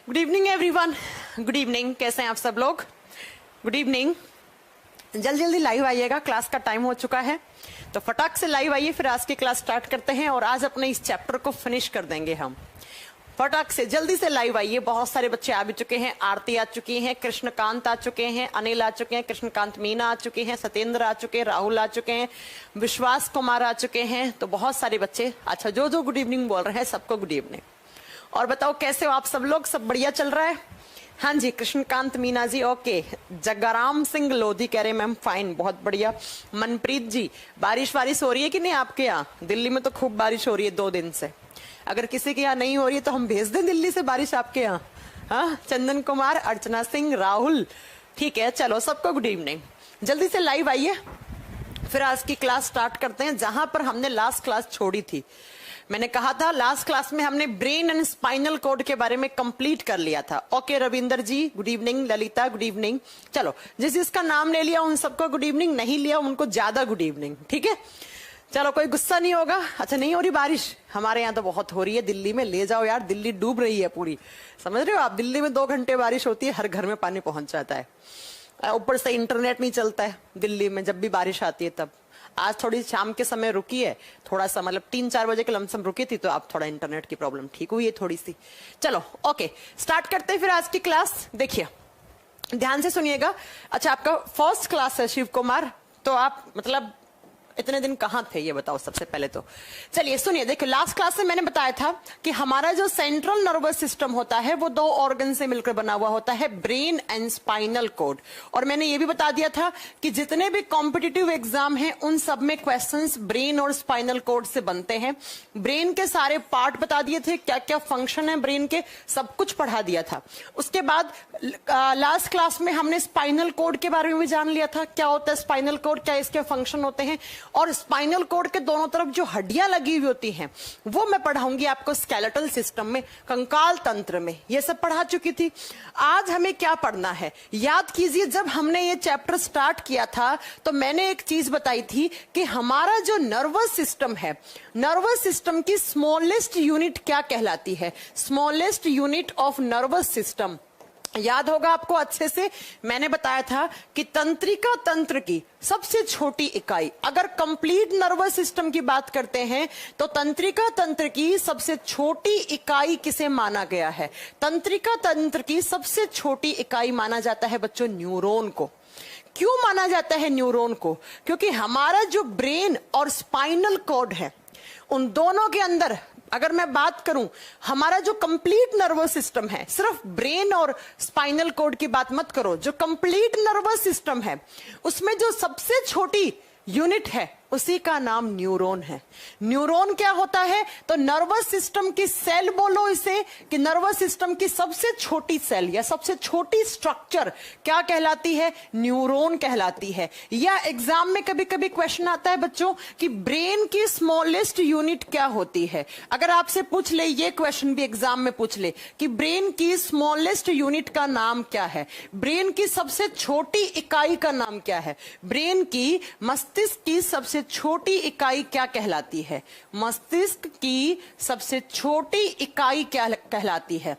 Good evening everyone. Good evening, कैसे हैं आप सब लोग? Good evening. जल्दी जल्दी लाइव आइएगा, क्लास का टाइम हो चुका है, तो फटाक से लाइव आइए, फिर आज की क्लास स्टार्ट करते हैं और आज अपने इस चैप्टर को फिनिश कर देंगे हम। फटाक से जल्दी से लाइव आइए। बहुत सारे बच्चे आ भी चुके हैं, आरती आ चुकी हैं, कृष्णकांत आ चुके हैं, अनिल आ चुके हैं, कृष्णकांत मीना आ चुके हैं, सत्येंद्र आ चुके हैं, राहुल आ चुके हैं, विश्वास कुमार आ चुके हैं। तो बहुत सारे बच्चे, अच्छा जो जो गुड इवनिंग बोल रहे हैं सबको गुड इवनिंग। और बताओ कैसे हो आप सब लोग? सब बढ़िया चल रहा है? हाँ जी, कृष्णकांत मीना जी ओके। जगाराम सिंह लोधी कह रहे मैम फाइन, बहुत बढ़िया। मनप्रीत जी, बारिश वारिश हो रही है कि नहीं आपके यहाँ? दिल्ली में तो खूब बारिश हो रही है 2 दिन से। अगर किसी के यहाँ नहीं हो रही है तो हम भेज दें दिल्ली से बारिश आपके यहाँ। हाँ, चंदन कुमार, अर्चना सिंह, राहुल, ठीक है। चलो सबको गुड इवनिंग। जल्दी से लाइव आइए, फिर आज की क्लास स्टार्ट करते हैं जहां पर हमने लास्ट क्लास छोड़ी थी। मैंने कहा था लास्ट क्लास में हमने ब्रेन एंड स्पाइनल कोड के बारे में कंप्लीट कर लिया था। Okay Ravinder ji good evening, Lalita good evening. चलो जिस जिसका नाम ले लिया उन सबको गुड इवनिंग, नहीं लिया उनको ज्यादा गुड इवनिंग, ठीक है। चलो कोई गुस्सा नहीं होगा। अच्छा नहीं हो रही बारिश? हमारे यहाँ तो बहुत हो रही है। दिल्ली में ले जाओ यार, दिल्ली डूब रही है पूरी, समझ रहे हो आप? दिल्ली में 2 घंटे बारिश होती है, हर घर में पानी पहुंच जाता है, ऊपर से इंटरनेट नहीं चलता है दिल्ली में जब भी बारिश आती है तब। आज थोड़ी शाम के समय रुकी है, थोड़ा सा मतलब 3-4 बजे के लमसम रुकी थी, तो अब थोड़ा इंटरनेट की प्रॉब्लम ठीक हुई है थोड़ी सी। चलो ओके स्टार्ट करते हैं फिर आज की क्लास। देखिए ध्यान से सुनिएगा। अच्छा आपका फर्स्ट क्लास है शिव कुमार, तो आप मतलब इतने दिन कहाँ थे ये बताओ सबसे पहले तो। चलिए सुनिए, देखिए लास्ट क्लास में मैंने बताया था कि हमारा जो सेंट्रल नर्वस सिस्टम होता है वो 2 ऑर्गन से मिलकर बना हुआ होता है, ब्रेन एंड स्पाइनल कोड। और मैंने ये भी बता दिया था कि जितने भी कॉम्पिटिटिव एग्जाम हैं उन सब में क्वेश्चंस ब्रेन और स्पाइनल कोड से बनते हैं। ब्रेन के सारे पार्ट बता दिए थे, क्या क्या फंक्शन है ब्रेन के, सब कुछ पढ़ा दिया था। उसके बाद लास्ट क्लास में हमने स्पाइनल कोड के बारे में भी जान लिया था, क्या होता है स्पाइनल कोड, क्या इसके फंक्शन होते हैं। और स्पाइनल कोड के दोनों तरफ जो हड्डियां लगी हुई होती हैं वो मैं पढ़ाऊंगी आपको स्केलेटल सिस्टम में, कंकाल तंत्र में, ये सब पढ़ा चुकी थी। आज हमें क्या पढ़ना है याद कीजिए। जब हमने ये चैप्टर स्टार्ट किया था तो मैंने एक चीज बताई थी कि हमारा जो नर्वस सिस्टम है, नर्वस सिस्टम की स्मॉलेस्ट यूनिट क्या कहलाती है? Smallest unit of nervous system याद होगा आपको अच्छे से। मैंने बताया था कि तंत्रिका तंत्र की सबसे छोटी इकाई, अगर कंप्लीट नर्वस सिस्टम की बात करते हैं तो तंत्रिका तंत्र की सबसे छोटी इकाई किसे माना गया है? तंत्रिका तंत्र की सबसे छोटी इकाई माना जाता है बच्चों न्यूरॉन को। क्यों माना जाता है न्यूरॉन को? क्योंकि हमारा जो ब्रेन और स्पाइनल कॉर्ड है उन दोनों के अंदर अगर मैं बात करूं, हमारा जो कंप्लीट नर्वस सिस्टम है, सिर्फ ब्रेन और स्पाइनल कोड की बात मत करो, जो कंप्लीट नर्वस सिस्टम है उसमें जो सबसे छोटी यूनिट है उसी का नाम न्यूरॉन है। न्यूरॉन क्या होता है? तो नर्वस सिस्टम की सेल बोलो इसे, कि नर्वस सिस्टम की सबसे छोटी सेल या सबसे छोटी स्ट्रक्चर क्या कहलाती है? न्यूरॉन कहलाती है। या एग्जाम में कभी कभी क्वेश्चन आता है बच्चों कि ब्रेन की स्मॉलेस्ट यूनिट क्या होती है। अगर आपसे पूछ ले, ये क्वेश्चन भी एग्जाम में पूछ ले कि ब्रेन की स्मॉलेस्ट यूनिट का नाम क्या है, ब्रेन की सबसे छोटी इकाई का नाम क्या है, ब्रेन की मस्तिष्क की सबसे छोटी इकाई क्या कहलाती है? मस्तिष्क की सबसे छोटी इकाई क्या कहलाती है?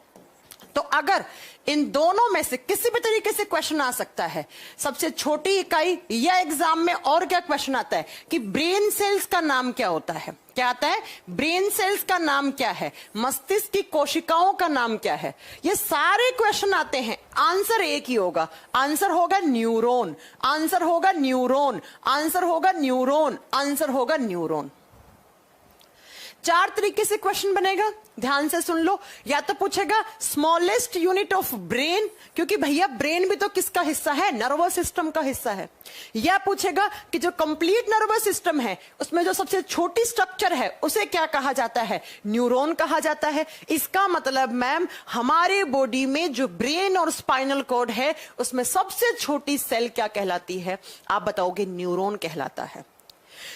तो अगर इन दोनों में से किसी भी तरीके से क्वेश्चन आ सकता है, सबसे छोटी इकाई, या एग्जाम में और क्या क्वेश्चन आता है कि ब्रेन सेल्स का नाम क्या होता है? क्या आता है? ब्रेन सेल्स का नाम क्या है? मस्तिष्क की कोशिकाओं का नाम क्या है? ये सारे क्वेश्चन आते हैं, आंसर एक ही होगा, आंसर होगा न्यूरॉन, आंसर होगा न्यूरॉन, आंसर होगा न्यूरॉन, आंसर होगा न्यूरॉन। 4 तरीके से क्वेश्चन बनेगा, ध्यान से सुन लो। या तो पूछेगा स्मॉलेस्ट यूनिट ऑफ ब्रेन, क्योंकि भैया ब्रेन भी तो किसका हिस्सा है? नर्वस सिस्टम का हिस्सा है। या पूछेगा कि जो कंप्लीट नर्वस सिस्टम है उसमें जो सबसे छोटी स्ट्रक्चर है उसे क्या कहा जाता है? न्यूरॉन कहा जाता है। इसका मतलब मैम हमारे बॉडी में जो ब्रेन और स्पाइनल कॉर्ड है उसमें सबसे छोटी सेल क्या कहलाती है? आप बताओगे न्यूरॉन कहलाता है।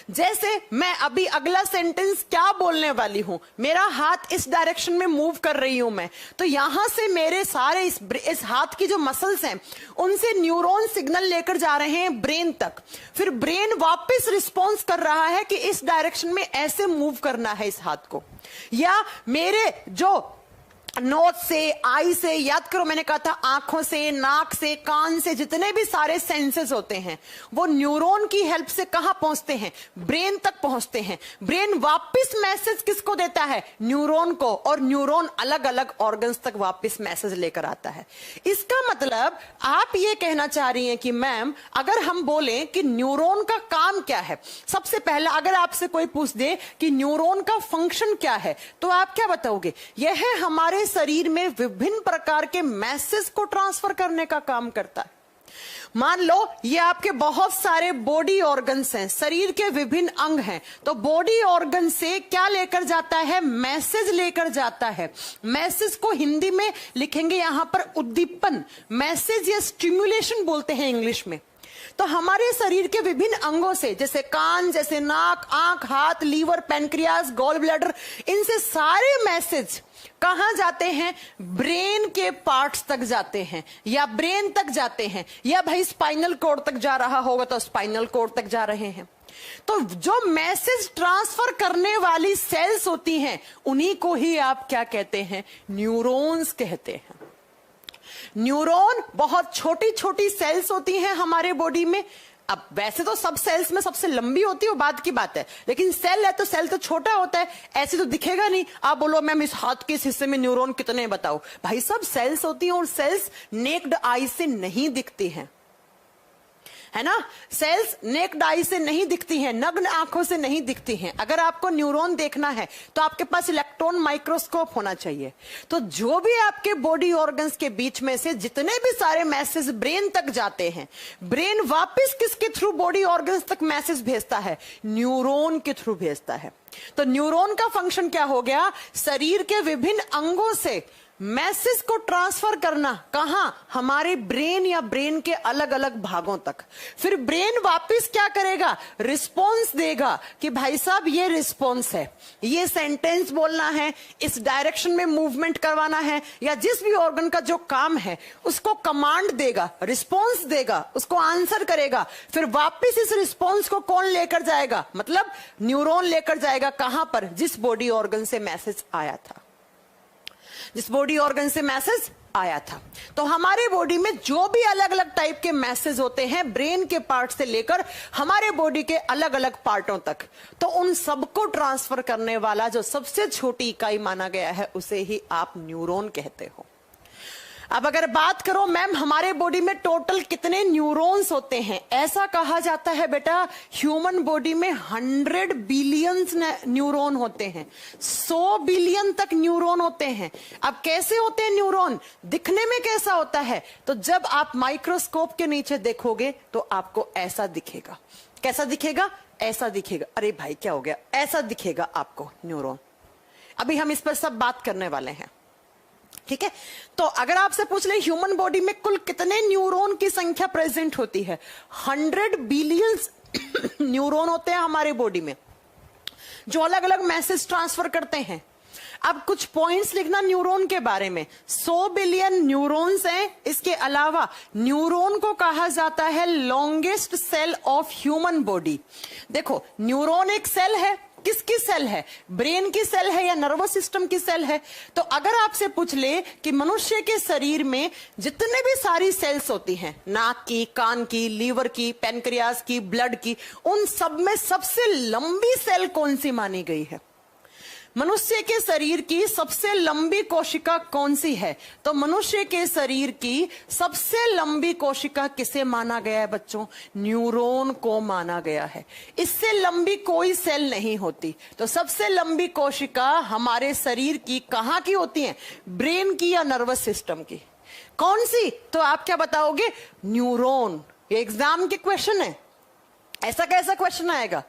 जैसे मैं अभी अगला सेंटेंस क्या बोलने वाली हूं, मेरा हाथ इस डायरेक्शन में मूव कर रही हूं मैं, तो यहां से मेरे सारे इस हाथ की जो मसल्स हैं उनसे न्यूरॉन सिग्नल लेकर जा रहे हैं ब्रेन तक, फिर ब्रेन वापस रिस्पॉन्स कर रहा है कि इस डायरेक्शन में ऐसे मूव करना है इस हाथ को। या मेरे जो नोज से, आई से, याद करो मैंने कहा था आंखों से, नाक से, कान से, जितने भी सारे सेंसेस होते हैं वो न्यूरॉन की हेल्प से कहां पहुंचते हैं? ब्रेन तक पहुंचते हैं। ब्रेन वापस मैसेज किसको देता है? न्यूरॉन को, और न्यूरॉन अलग अलग ऑर्गन्स तक वापस मैसेज लेकर आता है। इसका मतलब आप ये कहना चाह रही हैं कि मैम अगर हम बोले कि न्यूरॉन का काम क्या है, सबसे पहला अगर आपसे कोई पूछ दे कि न्यूरॉन का फंक्शन क्या है, तो आप क्या बताओगे? यह है हमारे शरीर में विभिन्न प्रकार के मैसेज को ट्रांसफर करने का काम करता है। मान लो ये आपके बहुत सारे बॉडी ऑर्गन्स हैं, शरीर के विभिन्न अंग हैं, तो बॉडी ऑर्गन से क्या लेकर जाता है? मैसेज लेकर जाता है। मैसेज को हिंदी में लिखेंगे यहां पर उद्दीपन, मैसेज या स्टिम्युलेशन बोलते हैं इंग्लिश में। तो हमारे शरीर के विभिन्न अंगों से, जैसे कान, जैसे नाक, आंख, हाथ, लीवर, पैनक्रियाज, गॉल ब्लैडर, इनसे सारे मैसेज कहां जाते हैं? ब्रेन के पार्ट्स तक जाते हैं, या ब्रेन तक जाते हैं, या भाई स्पाइनल कॉर्ड तक जा रहा होगा तो स्पाइनल कॉर्ड तक जा रहे हैं। तो जो मैसेज ट्रांसफर करने वाली सेल्स होती हैं उन्हीं को ही आप क्या कहते हैं? न्यूरॉन्स कहते हैं। न्यूरॉन बहुत छोटी छोटी सेल्स होती हैं हमारे बॉडी में। अब वैसे तो सब सेल्स में सबसे लंबी होती है वो बात की बात है, लेकिन सेल है तो सेल तो छोटा होता है, ऐसे तो दिखेगा नहीं। आप बोलो मैम इस हाथ के इस हिस्से में न्यूरॉन कितने बताओ, भाई सब सेल्स होती हैं, और सेल्स नेक्ड आई से नहीं दिखती हैं, है ना। सेल्स नेक्ड आई से नहीं दिखती हैं, नग्न आंखों से नहीं दिखती हैं। अगर आपको न्यूरॉन देखना है तो आपके पास इलेक्ट्रॉन माइक्रोस्कोप होना चाहिए। तो जो भी आपके बॉडी ऑर्गन्स के बीच में से जितने भी सारे मैसेज ब्रेन तक जाते हैं, ब्रेन वापस किसके थ्रू बॉडी ऑर्गन्स तक मैसेज भेजता है? न्यूरॉन के थ्रू भेजता है। तो न्यूरॉन का फंक्शन क्या हो गया? शरीर के विभिन्न अंगों से मैसेज को ट्रांसफर करना। कहां? हमारे ब्रेन या ब्रेन के अलग अलग भागों तक। फिर ब्रेन वापस क्या करेगा? रिस्पॉन्स देगा कि भाई साहब ये रिस्पॉन्स है, ये सेंटेंस बोलना है, इस डायरेक्शन में मूवमेंट करवाना है, या जिस भी ऑर्गन का जो काम है उसको कमांड देगा, रिस्पॉन्स देगा, उसको आंसर करेगा। फिर वापस इस रिस्पॉन्स को कौन लेकर जाएगा? मतलब न्यूरॉन लेकर जाएगा। कहां पर? जिस बॉडी ऑर्गन से मैसेज आया था, जिस बॉडी ऑर्गन से मैसेज आया था। तो हमारे बॉडी में जो भी अलग अलग टाइप के मैसेज होते हैं, ब्रेन के पार्ट से लेकर हमारे बॉडी के अलग अलग पार्टों तक, तो उन सबको ट्रांसफर करने वाला जो सबसे छोटी इकाई माना गया है उसे ही आप न्यूरॉन कहते हो। अब अगर बात करो मैम हमारे बॉडी में टोटल कितने न्यूरॉन्स होते हैं, ऐसा कहा जाता है बेटा ह्यूमन बॉडी में 100 बिलियंस न्यूरॉन होते हैं, 100 बिलियन तक न्यूरॉन होते हैं। अब कैसे होते हैं न्यूरॉन? दिखने में कैसा होता है? तो जब आप माइक्रोस्कोप के नीचे देखोगे तो आपको ऐसा दिखेगा। कैसा दिखेगा? ऐसा दिखेगा। अरे भाई क्या हो गया? ऐसा दिखेगा आपको न्यूरॉन। अभी हम इस पर सब बात करने वाले हैं, ठीक है। तो अगर आपसे पूछ ले ह्यूमन बॉडी में कुल कितने न्यूरॉन की संख्या प्रेजेंट होती है, 100 बिलियंस न्यूरॉन होते हैं हमारे बॉडी में जो अलग अलग मैसेज ट्रांसफर करते हैं। अब कुछ पॉइंट्स लिखना न्यूरॉन के बारे में। 100 बिलियन न्यूरॉन्स हैं। इसके अलावा न्यूरॉन को कहा जाता है longest cell of human body. देखो न्यूरॉन एक सेल है, किसकी सेल है? ब्रेन की सेल है या नर्वस सिस्टम की सेल है? तो अगर आपसे पूछ ले कि मनुष्य के शरीर में जितने भी सारी सेल्स होती हैं, नाक की, कान की, लीवर की, पैनक्रियाज की, ब्लड की, उन सब में सबसे लंबी सेल कौन सी मानी गई है? मनुष्य के शरीर की सबसे लंबी कोशिका कौन सी है? तो मनुष्य के शरीर की सबसे लंबी कोशिका किसे माना गया है बच्चों? न्यूरॉन को माना गया है। इससे लंबी कोई सेल नहीं होती। तो सबसे लंबी कोशिका हमारे शरीर की कहां की होती है? ब्रेन की या नर्वस सिस्टम की? कौन सी? तो आप क्या बताओगे? न्यूरॉन। ये एग्जाम के क्वेश्चन है, ऐसा कैसा क्वेश्चन आएगा,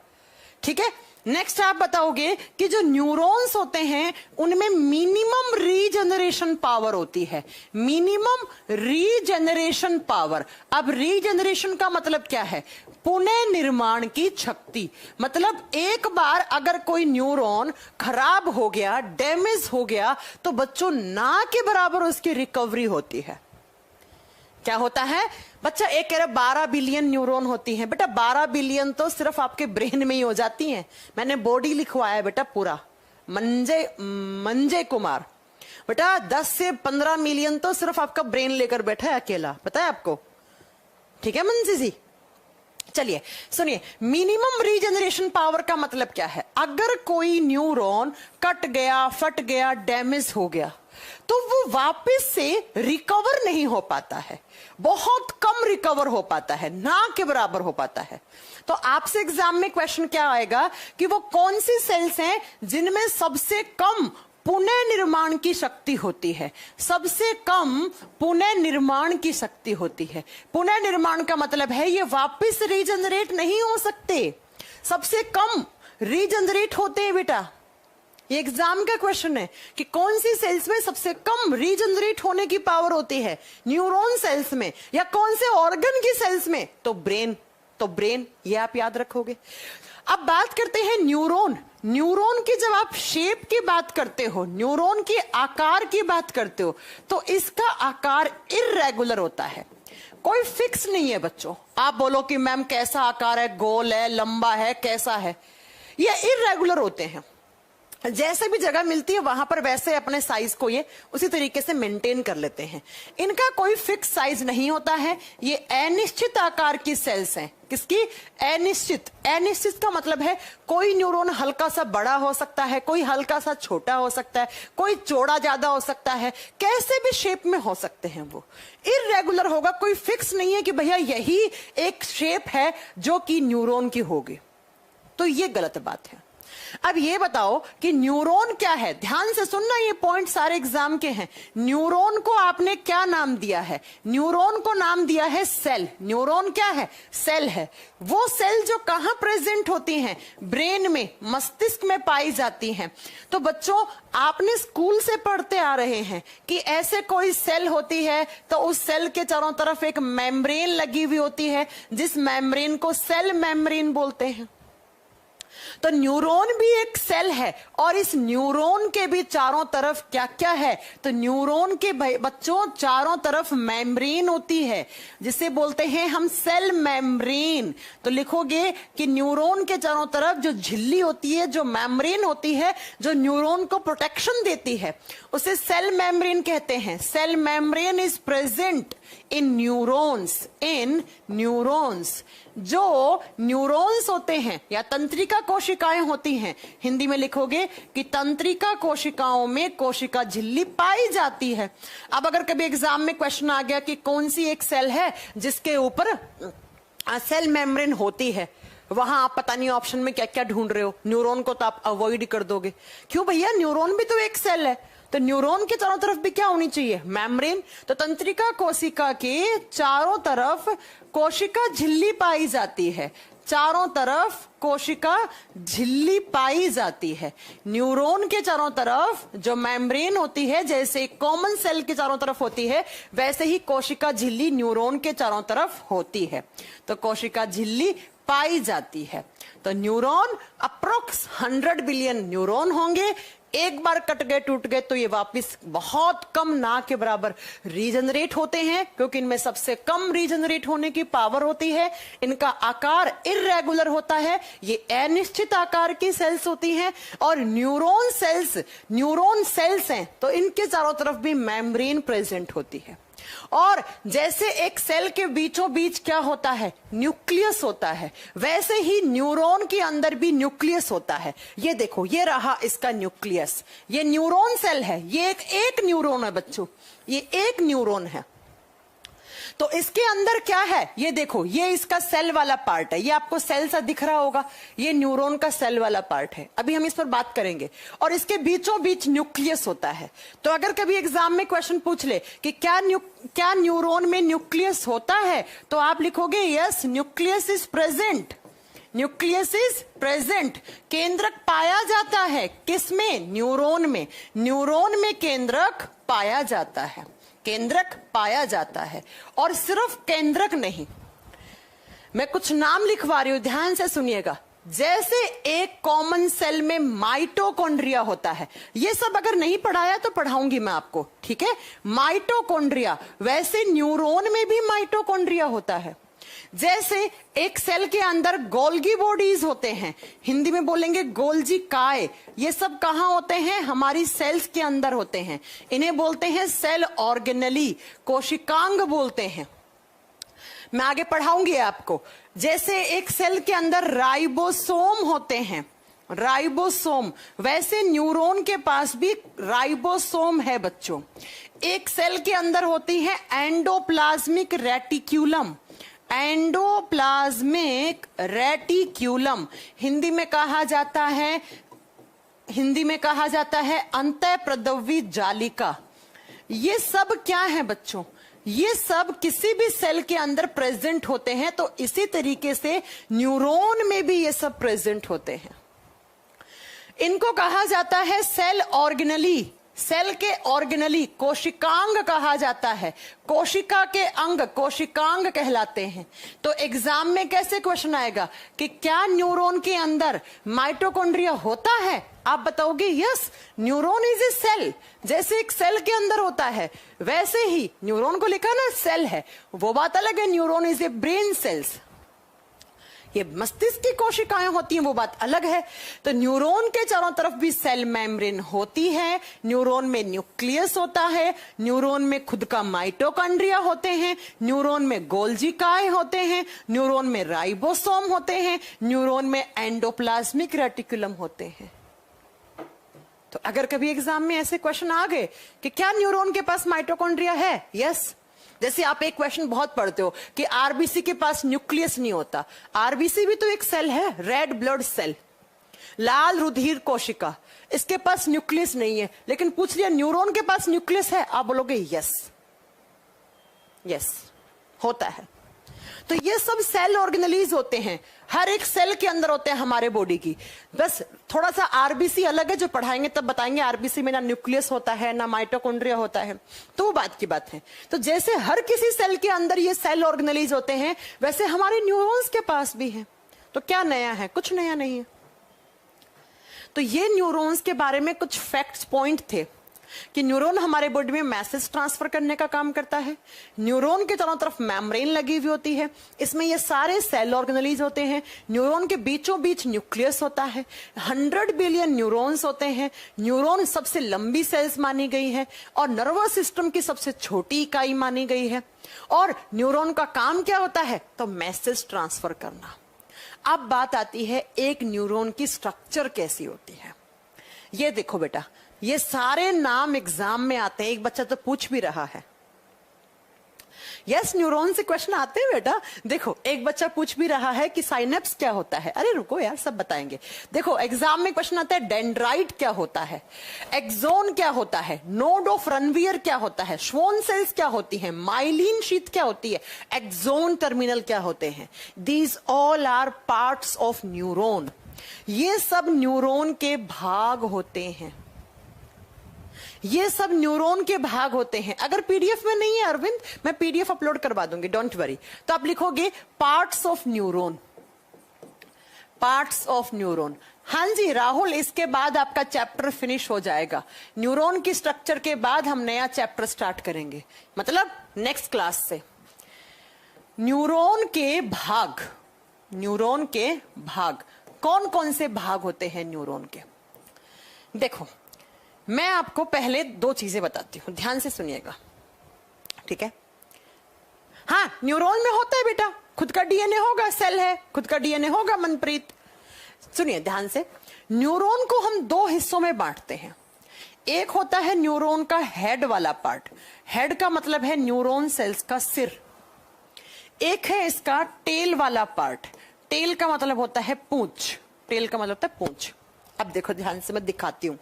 ठीक है। नेक्स्ट आप बताओगे कि जो न्यूरॉन्स होते हैं उनमें मिनिमम रीजनरेशन पावर होती है। Minimum regeneration power. अब रीजनरेशन का मतलब क्या है? पुनः निर्माण की शक्ति। मतलब एक बार अगर कोई न्यूरॉन खराब हो गया, डैमेज हो गया, तो बच्चों ना के बराबर उसकी रिकवरी होती है। क्या होता है बच्चा? एक कह रहा 12 बिलियन न्यूरॉन होती हैं। बेटा 12 बिलियन तो सिर्फ आपके ब्रेन में ही हो जाती हैं। मैंने बॉडी लिखवाया बेटा पूरा, मंजे कुमार। बेटा 10 से 15 मिलियन तो सिर्फ आपका ब्रेन लेकर बैठा है अकेला, पता है आपको? ठीक है मंजी जी, चलिए सुनिए, मिनिमम रीजनरेशन पावर का मतलब क्या है? अगर कोई न्यूरॉन कट गया, फट गया, डैमेज हो गया, तो वो वापस से रिकवर नहीं हो पाता है, बहुत कम रिकवर हो पाता है, ना के बराबर हो पाता है। तो आपसे एग्जाम में क्वेश्चन क्या आएगा कि वो कौन सी सेल्स हैं जिनमें सबसे कम पुनः निर्माण की शक्ति होती है, सबसे कम पुनः निर्माण की शक्ति होती है। पुनः निर्माण का मतलब है ये वापस रीजनरेट नहीं हो सकते, सबसे कम रीजनरेट होते हैं बेटा। ये एग्जाम का क्वेश्चन है कि कौन सी सेल्स में सबसे कम रीजनरेट होने की पावर होती है, न्यूरॉन सेल्स में या कौन से ऑर्गन की सेल्स में? तो ब्रेन, तो ब्रेन, ये आप याद रखोगे। अब बात करते हैं न्यूरॉन। न्यूरॉन की जब आप शेप की बात करते हो, न्यूरॉन के आकार की बात करते हो, तो इसका आकार इर्रेगुलर होता है, कोई फिक्स नहीं है बच्चों। आप बोलो कि मैम कैसा आकार है, गोल है, लंबा है, कैसा है? ये इर्रेगुलर होते हैं, जैसे भी जगह मिलती है वहां पर वैसे अपने साइज को ये उसी तरीके से मेंटेन कर लेते हैं। इनका कोई फिक्स साइज नहीं होता है, ये अनिश्चित आकार की सेल्स हैं। किसकी? अनिश्चित। अनिश्चित का मतलब है कोई न्यूरॉन हल्का सा बड़ा हो सकता है, कोई हल्का सा छोटा हो सकता है, कोई चौड़ा ज्यादा हो सकता है, कैसे भी शेप में हो सकते हैं। वो इर्रेगुलर होगा, कोई फिक्स नहीं है कि भैया यही एक शेप है जो कि न्यूरॉन की होगी, तो ये गलत बात है। अब ये बताओ कि न्यूरॉन क्या है? ध्यान से सुनना, ये पॉइंट सारे एग्जाम के हैं। न्यूरॉन को आपने क्या नाम दिया है? न्यूरॉन को नाम दिया है सेल। न्यूरॉन क्या है? सेल है। वो सेल जो कहां प्रेजेंट होती हैं? ब्रेन में, मस्तिष्क में पाई जाती हैं। तो बच्चों आपने स्कूल से पढ़ते आ रहे हैं कि ऐसे कोई सेल होती है तो उस सेल के चारों तरफ एक मेम्ब्रेन लगी हुई होती है, जिस मेम्ब्रेन को सेल मेम्ब्रेन बोलते हैं। तो न्यूरॉन भी एक सेल है और इस न्यूरॉन के भी चारों तरफ क्या क्या है? तो न्यूरॉन के बच्चों चारों तरफ मेम्ब्रेन होती है, जिसे बोलते हैं हम सेल मेम्ब्रेन। तो लिखोगे कि न्यूरॉन के चारों तरफ जो झिल्ली होती है, जो मेम्ब्रेन होती है, जो न्यूरॉन को प्रोटेक्शन देती है, उसे सेल मेम्ब्रेन कहते हैं। Cell membrane is present in neurons. In neurons, जो न्यूरॉन्स होते हैं या तंत्रिका कोशिकाएं होती हैं, हिंदी में लिखोगे कि तंत्रिका कोशिकाओं में कोशिका झिल्ली पाई जाती है। अब अगर कभी एग्जाम में क्वेश्चन आ गया कि कौन सी एक सेल है जिसके ऊपर सेल मेम्ब्रेन होती है, वहां आप पता नहीं ऑप्शन में क्या क्या ढूंढ रहे हो, न्यूरॉन को तो आप अवॉइड कर दोगे। क्यों भैया? न्यूरॉन भी तो एक सेल है, तो न्यूरॉन के चारों तरफ भी क्या होनी चाहिए? मेम्ब्रेन। तो तंत्रिका कोशिका के चारों तरफ कोशिका झिल्ली पाई जाती है, चारों तरफ कोशिका झिल्ली पाई जाती है। न्यूरॉन के चारों तरफ जो मेम्ब्रेन होती है, जैसे कॉमन सेल के चारों तरफ होती है, वैसे ही कोशिका झिल्ली न्यूरॉन के चारों तरफ होती है। तो कोशिका झिल्ली पाई जाती है। तो न्यूरॉन अप्रोक्स 100 बिलियन न्यूरॉन होंगे। एक बार कट गए, टूट गए, तो ये वापस बहुत कम, ना के बराबर रीजनरेट होते हैं, क्योंकि इनमें सबसे कम रीजनरेट होने की पावर होती है। इनका आकार इर्रेगुलर होता है, ये अनिश्चित आकार की सेल्स होती हैं। और न्यूरॉन सेल्स हैं, तो इनके चारों तरफ भी मेम्ब्रेन प्रेजेंट होती है। और जैसे एक सेल के बीचों बीच क्या होता है? न्यूक्लियस होता है, वैसे ही न्यूरॉन के अंदर भी न्यूक्लियस होता है। ये देखो, ये रहा इसका न्यूक्लियस, ये न्यूरॉन सेल है, ये एक न्यूरॉन है बच्चों, ये एक न्यूरॉन है। तो इसके अंदर क्या है? ये देखो, ये इसका सेल वाला पार्ट है, ये आपको सेल सा दिख रहा होगा, ये न्यूरॉन का सेल वाला पार्ट है। अभी हम इस पर बात करेंगे। और इसके बीचों बीच न्यूक्लियस होता है। तो अगर कभी एग्जाम में क्वेश्चन पूछ ले कि क्या न्यूरॉन में न्यूक्लियस होता है, तो आप लिखोगे yes, nucleus is present. Nucleus is present. केंद्रक पाया जाता है किसमें? न्यूरॉन में। न्यूरॉन में केंद्रक पाया जाता है, केंद्रक पाया जाता है। और सिर्फ केंद्रक नहीं, मैं कुछ नाम लिखवा रही हूं, ध्यान से सुनिएगा। जैसे एक कॉमन सेल में माइटोकॉन्ड्रिया होता है, ये सब अगर नहीं पढ़ाया तो पढ़ाऊंगी मैं आपको, ठीक है? माइटोकॉन्ड्रिया, वैसे न्यूरॉन में भी माइटोकॉन्ड्रिया होता है। जैसे एक सेल के अंदर गोल्गी बॉडीज होते हैं, हिंदी में बोलेंगे गोल्जी काय, ये सब कहां होते हैं? हमारी सेल्स के अंदर होते हैं। इन्हें बोलते हैं सेल ऑर्गेनली, कोशिकांग बोलते हैं। मैं आगे पढ़ाऊंगी आपको। जैसे एक सेल के अंदर राइबोसोम होते हैं, राइबोसोम, वैसे न्यूरॉन के पास भी राइबोसोम है बच्चों। एक सेल के अंदर होती है endoplasmic reticulum, endoplasmic reticulum, Hindi में कहा जाता है अंतःप्रदव्य जालिका। ये सब क्या है बच्चों? ये सब किसी भी सेल के अंदर प्रेजेंट होते हैं। तो इसी तरीके से न्यूरॉन में भी ये सब प्रेजेंट होते हैं। इनको कहा जाता है सेल ऑर्गेनली, सेल के ऑर्गेनली, कोशिकांग कहा जाता है। कोशिका के अंग कोशिकांग कहलाते हैं। तो एग्जाम में कैसे क्वेश्चन आएगा कि क्या न्यूरॉन के अंदर माइटोकॉन्ड्रिया होता है? आप बताओगे yes, neuron is a cell. जैसे एक सेल के अंदर होता है वैसे ही न्यूरॉन को लिखा ना सेल है, वो बात अलग है। Neuron is A brain cells, ये मस्तिष्क की कोशिकाएं होती हैं, वो बात अलग है। तो न्यूरॉन के चारों तरफ भी सेल मेम्ब्रेन होती है। न्यूरॉन में न्यूक्लियस होता है, न्यूरॉन में खुद का माइटोकॉन्ड्रिया होते हैं, न्यूरॉन में गोल्जी काय होते हैं, न्यूरॉन में राइबोसोम होते हैं, न्यूरॉन में एंडोप्लाज्मिक रेटिकुलम होते हैं। तो अगर कभी एग्जाम में ऐसे क्वेश्चन आ गए कि क्या न्यूरॉन के पास माइटोकॉन्ड्रिया है? यस। जैसे आप एक क्वेश्चन बहुत पढ़ते हो कि आरबीसी के पास न्यूक्लियस नहीं होता। आरबीसी भी तो एक सेल है, रेड ब्लड सेल, लाल रुधिर कोशिका, इसके पास न्यूक्लियस नहीं है। लेकिन पूछ लिया न्यूरॉन के पास न्यूक्लियस है, आप बोलोगे यस, यस होता है। तो ये सब सेल ऑर्गेनलीज होते हैं, हर एक सेल के अंदर होते हैं हमारे बॉडी की। बस थोड़ा सा आरबीसी अलग है, जो पढ़ाएंगे तब बताएंगे। आरबीसी में ना न्यूक्लियस होता है ना माइटोकॉन्ड्रिया होता है, तो वो बात की बात है। तो जैसे हर किसी सेल के अंदर ये सेल ऑर्गेनलीज होते हैं, वैसे हमारे न्यूरॉन्स के पास भी है। तो क्या नया है? कुछ नया नहीं है। तो ये न्यूरॉन्स के बारे में कुछ फैक्ट्स पॉइंट थे कि न्यूरॉन हमारे बॉडी में मैसेज ट्रांसफर करने का काम करता है। न्यूरॉन के चारों तरफ मेम्ब्रेन लगी हुई होती है, इसमें ये सारे सेल ऑर्गेनलीज होते हैं। न्यूरॉन के बीचों बीच न्यूक्लियस होता है। 100 बिलियन न्यूरॉन्स होते हैं। न्यूरॉन सबसे लंबी सेल्स मानी गई है और नर्वस सिस्टम की सबसे छोटी इकाई मानी गई है। और न्यूरॉन का काम क्या होता है? तो मैसेज ट्रांसफर करना। अब बात आती है एक न्यूरॉन की स्ट्रक्चर कैसी होती है। ये देखो बेटा, ये सारे नाम एग्जाम में आते हैं। एक बच्चा तो पूछ भी रहा है, यस न्यूरॉन से क्वेश्चन आते हैं बेटा। देखो एक बच्चा पूछ भी रहा है कि साइनेप्स क्या होता है। अरे रुको यार, सब बताएंगे। देखो एग्जाम में क्वेश्चन आता है डेंड्राइट क्या होता है, एक्सोन क्या होता है, नोड ऑफ रनवियर क्या होता है, श्वोन सेल्स क्या होती है, माइलिन शीथ क्या होती है, एक्सोन टर्मिनल क्या होते हैं। These all are parts of neuron. ये सब न्यूरॉन के भाग होते हैं। ये सब न्यूरॉन के भाग होते हैं। अगर पीडीएफ में नहीं है अरविंद, मैं पीडीएफ अपलोड करवा दूंगी, डोंट वरी। तो आप लिखोगे parts of neuron, parts of neuron. हाँ जी राहुल, इसके बाद आपका चैप्टर फिनिश हो जाएगा। न्यूरॉन की स्ट्रक्चर के बाद हम नया चैप्टर स्टार्ट करेंगे, मतलब नेक्स्ट क्लास से। न्यूरॉन के भाग, न्यूरॉन के भाग कौन कौन से भाग होते हैं न्यूरॉन के? देखो मैं आपको पहले दो चीजें बताती हूं, ध्यान से सुनिएगा, ठीक है। हाँ, न्यूरॉन में होता है बेटा, खुद का डीएनए होगा, सेल है, खुद का डीएनए होगा मनप्रीत। सुनिए ध्यान से, न्यूरॉन को हम दो हिस्सों में बांटते हैं। एक होता है न्यूरॉन का हेड वाला पार्ट, हेड का मतलब है न्यूरॉन सेल्स का सिर। एक है इसका टेल वाला पार्ट, टेल का मतलब होता है पूंछ, टेल का मतलब होता है पूंछ। अब देखो ध्यान से, मैं दिखाती हूं।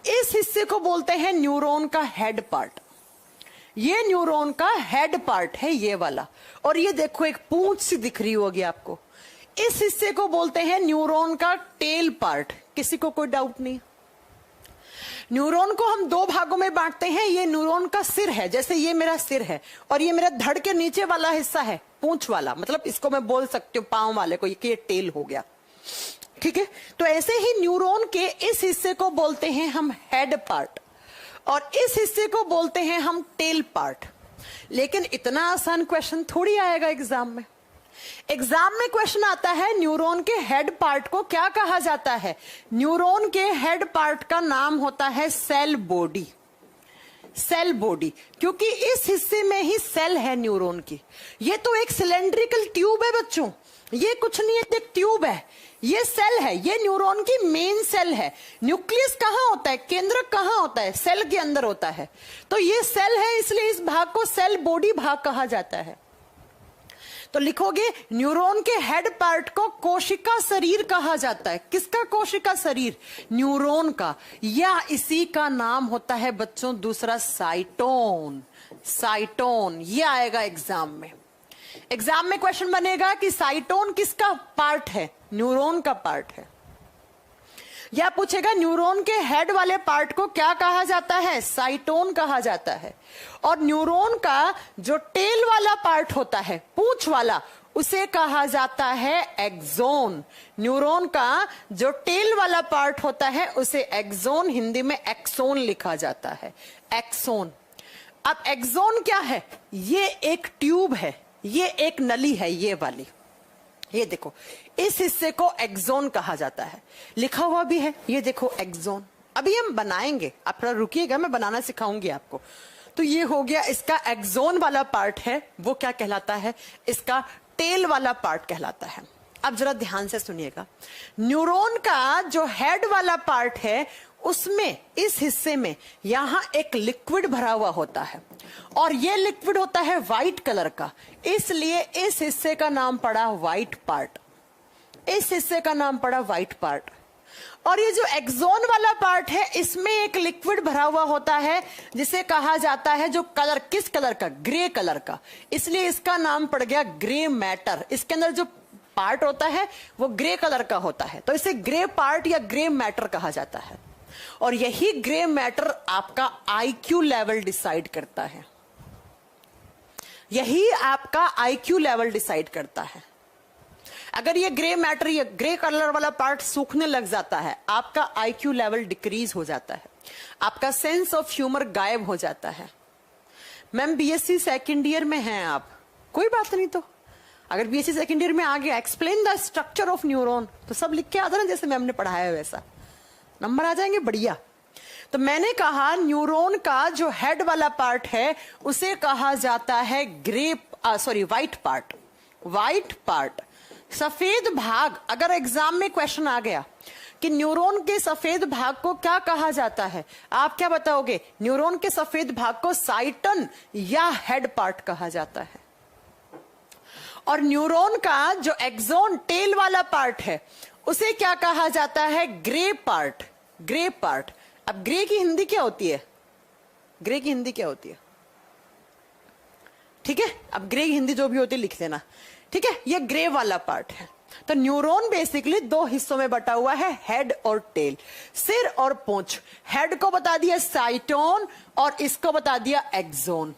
इस हिस्से को बोलते हैं न्यूरॉन का हेड पार्ट। ये न्यूरॉन का हेड पार्ट है ये वाला, और ये देखो एक पूंछ सी दिख रही होगी आपको। इस हिस्से को बोलते हैं न्यूरॉन का टेल पार्ट। किसी को कोई डाउट नहीं? न्यूरॉन को हम दो भागों में बांटते हैं। ये न्यूरॉन का सिर है, जैसे ये मेरा सिर है, और ये मेरा धड़ के नीचे वाला हिस्सा है पूंछ वाला, मतलब इसको मैं बोल सकती हूँ पांव वाले को, ये टेल हो गया, ठीक है। तो ऐसे ही न्यूरॉन के इस हिस्से को बोलते हैं हम हेड पार्ट, और इस हिस्से को बोलते हैं हम टेल पार्ट। लेकिन इतना आसान क्वेश्चन थोड़ी आएगा एग्जाम में। एग्जाम में क्वेश्चन आता है न्यूरॉन के हेड पार्ट को क्या कहा जाता है? न्यूरॉन के हेड पार्ट का नाम होता है सेल बॉडी। सेल बॉडी, क्योंकि इस हिस्से में ही सेल है न्यूरॉन की। ये तो एक सिलेंड्रिकल ट्यूब है बच्चों, ये कुछ नहीं है, एक ट्यूब है, ये सेल है, ये न्यूरॉन की मेन सेल है। न्यूक्लियस कहां होता है, केंद्रक कहां होता है? सेल के अंदर होता है। तो ये सेल है, इसलिए इस भाग को सेल बॉडी भाग कहा जाता है। तो लिखोगे न्यूरॉन के हेड पार्ट को कोशिका शरीर कहा जाता है। किसका कोशिका शरीर? न्यूरॉन का, या इसी का नाम होता है बच्चों दूसरा साइटोन। साइटोन ये आएगा एग्जाम में। एग्जाम में क्वेश्चन बनेगा कि साइटोन किसका पार्ट है? न्यूरॉन का पार्ट है। या पूछेगा न्यूरॉन के हेड वाले पार्ट को क्या कहा जाता है? साइटोन कहा जाता है। और न्यूरॉन का जो टेल वाला पार्ट होता है, पूंछ वाला, उसे कहा जाता है एक्सोन। न्यूरॉन का जो टेल वाला पार्ट होता है उसे एक्सोन, हिंदी में एक्सोन लिखा जाता है, एक्सोन। अब एक्सोन क्या है? ये एक ट्यूब है, ये एक नली है, ये वाली, ये देखो, इस हिस्से को एक्सोन कहा जाता है। लिखा हुआ भी है, ये देखो एक्सोन। अभी हम बनाएंगे, आप थोड़ा रुकिएगा, मैं बनाना सिखाऊंगी आपको। तो ये हो गया, इसका एक्सोन वाला पार्ट है, वो क्या कहलाता है? इसका टेल वाला पार्ट कहलाता है। अब जरा ध्यान से सुनिएगा, न्यूरॉन का जो हेड वाला पार्ट है उसमें, इस हिस्से में यहां एक लिक्विड भरा हुआ होता है, और ये लिक्विड होता है व्हाइट कलर का, इसलिए इस हिस्से का नाम पड़ा व्हाइट पार्ट। इस हिस्से का नाम पड़ा व्हाइट पार्ट। और ये जो एक्सोन वाला पार्ट है, इसमें एक लिक्विड भरा हुआ होता है जिसे कहा जाता है, जो कलर, किस कलर का? ग्रे कलर का, इसलिए इसका नाम पड़ गया ग्रे मैटर। इसके अंदर जो पार्ट होता है वो ग्रे कलर का होता है, तो इसे ग्रे पार्ट या ग्रे मैटर कहा जाता है। और यही ग्रे मैटर आपका आईक्यू लेवल डिसाइड करता है। यही आपका आईक्यू लेवल डिसाइड करता है। अगर ये ग्रे मैटर, ये ग्रे कलर वाला पार्ट सूखने लग जाता है, आपका आईक्यू लेवल डिक्रीज हो जाता है, आपका सेंस ऑफ ह्यूमर गायब हो जाता है। मैम बीएससी सेकेंड ईयर में हैं आप, कोई बात नहीं। तो अगर बीएससी सेकेंड ईयर में आ गया, explain the structure of neuron, तो सब लिख के आता ना, जैसे मैम ने पढ़ाया वैसा नंबर आ जाएंगे, बढ़िया। तो मैंने कहा न्यूरॉन का जो हेड वाला पार्ट है उसे कहा जाता है व्हाइट पार्ट। व्हाइट पार्ट, सफेद भाग। अगर एग्जाम में क्वेश्चन आ गया कि न्यूरॉन के सफेद भाग को क्या कहा जाता है, आप क्या बताओगे? न्यूरॉन के सफेद भाग को साइटन या हेड पार्ट कहा जाता है। और न्यूरॉन का जो एक्सोन टेल वाला पार्ट है उसे क्या कहा जाता है? Grey part. Grey part. अब ग्रे की हिंदी क्या होती है? ग्रे की हिंदी क्या होती है? ठीक है, अब ग्रे की हिंदी जो भी होती है लिख देना, ठीक है। ये ग्रे वाला पार्ट है। तो न्यूरॉन बेसिकली दो हिस्सों में बटा हुआ है, हेड और टेल, सिर और पूंछ। हेड को बता दिया साइटोन और इसको बता दिया एक्सोन।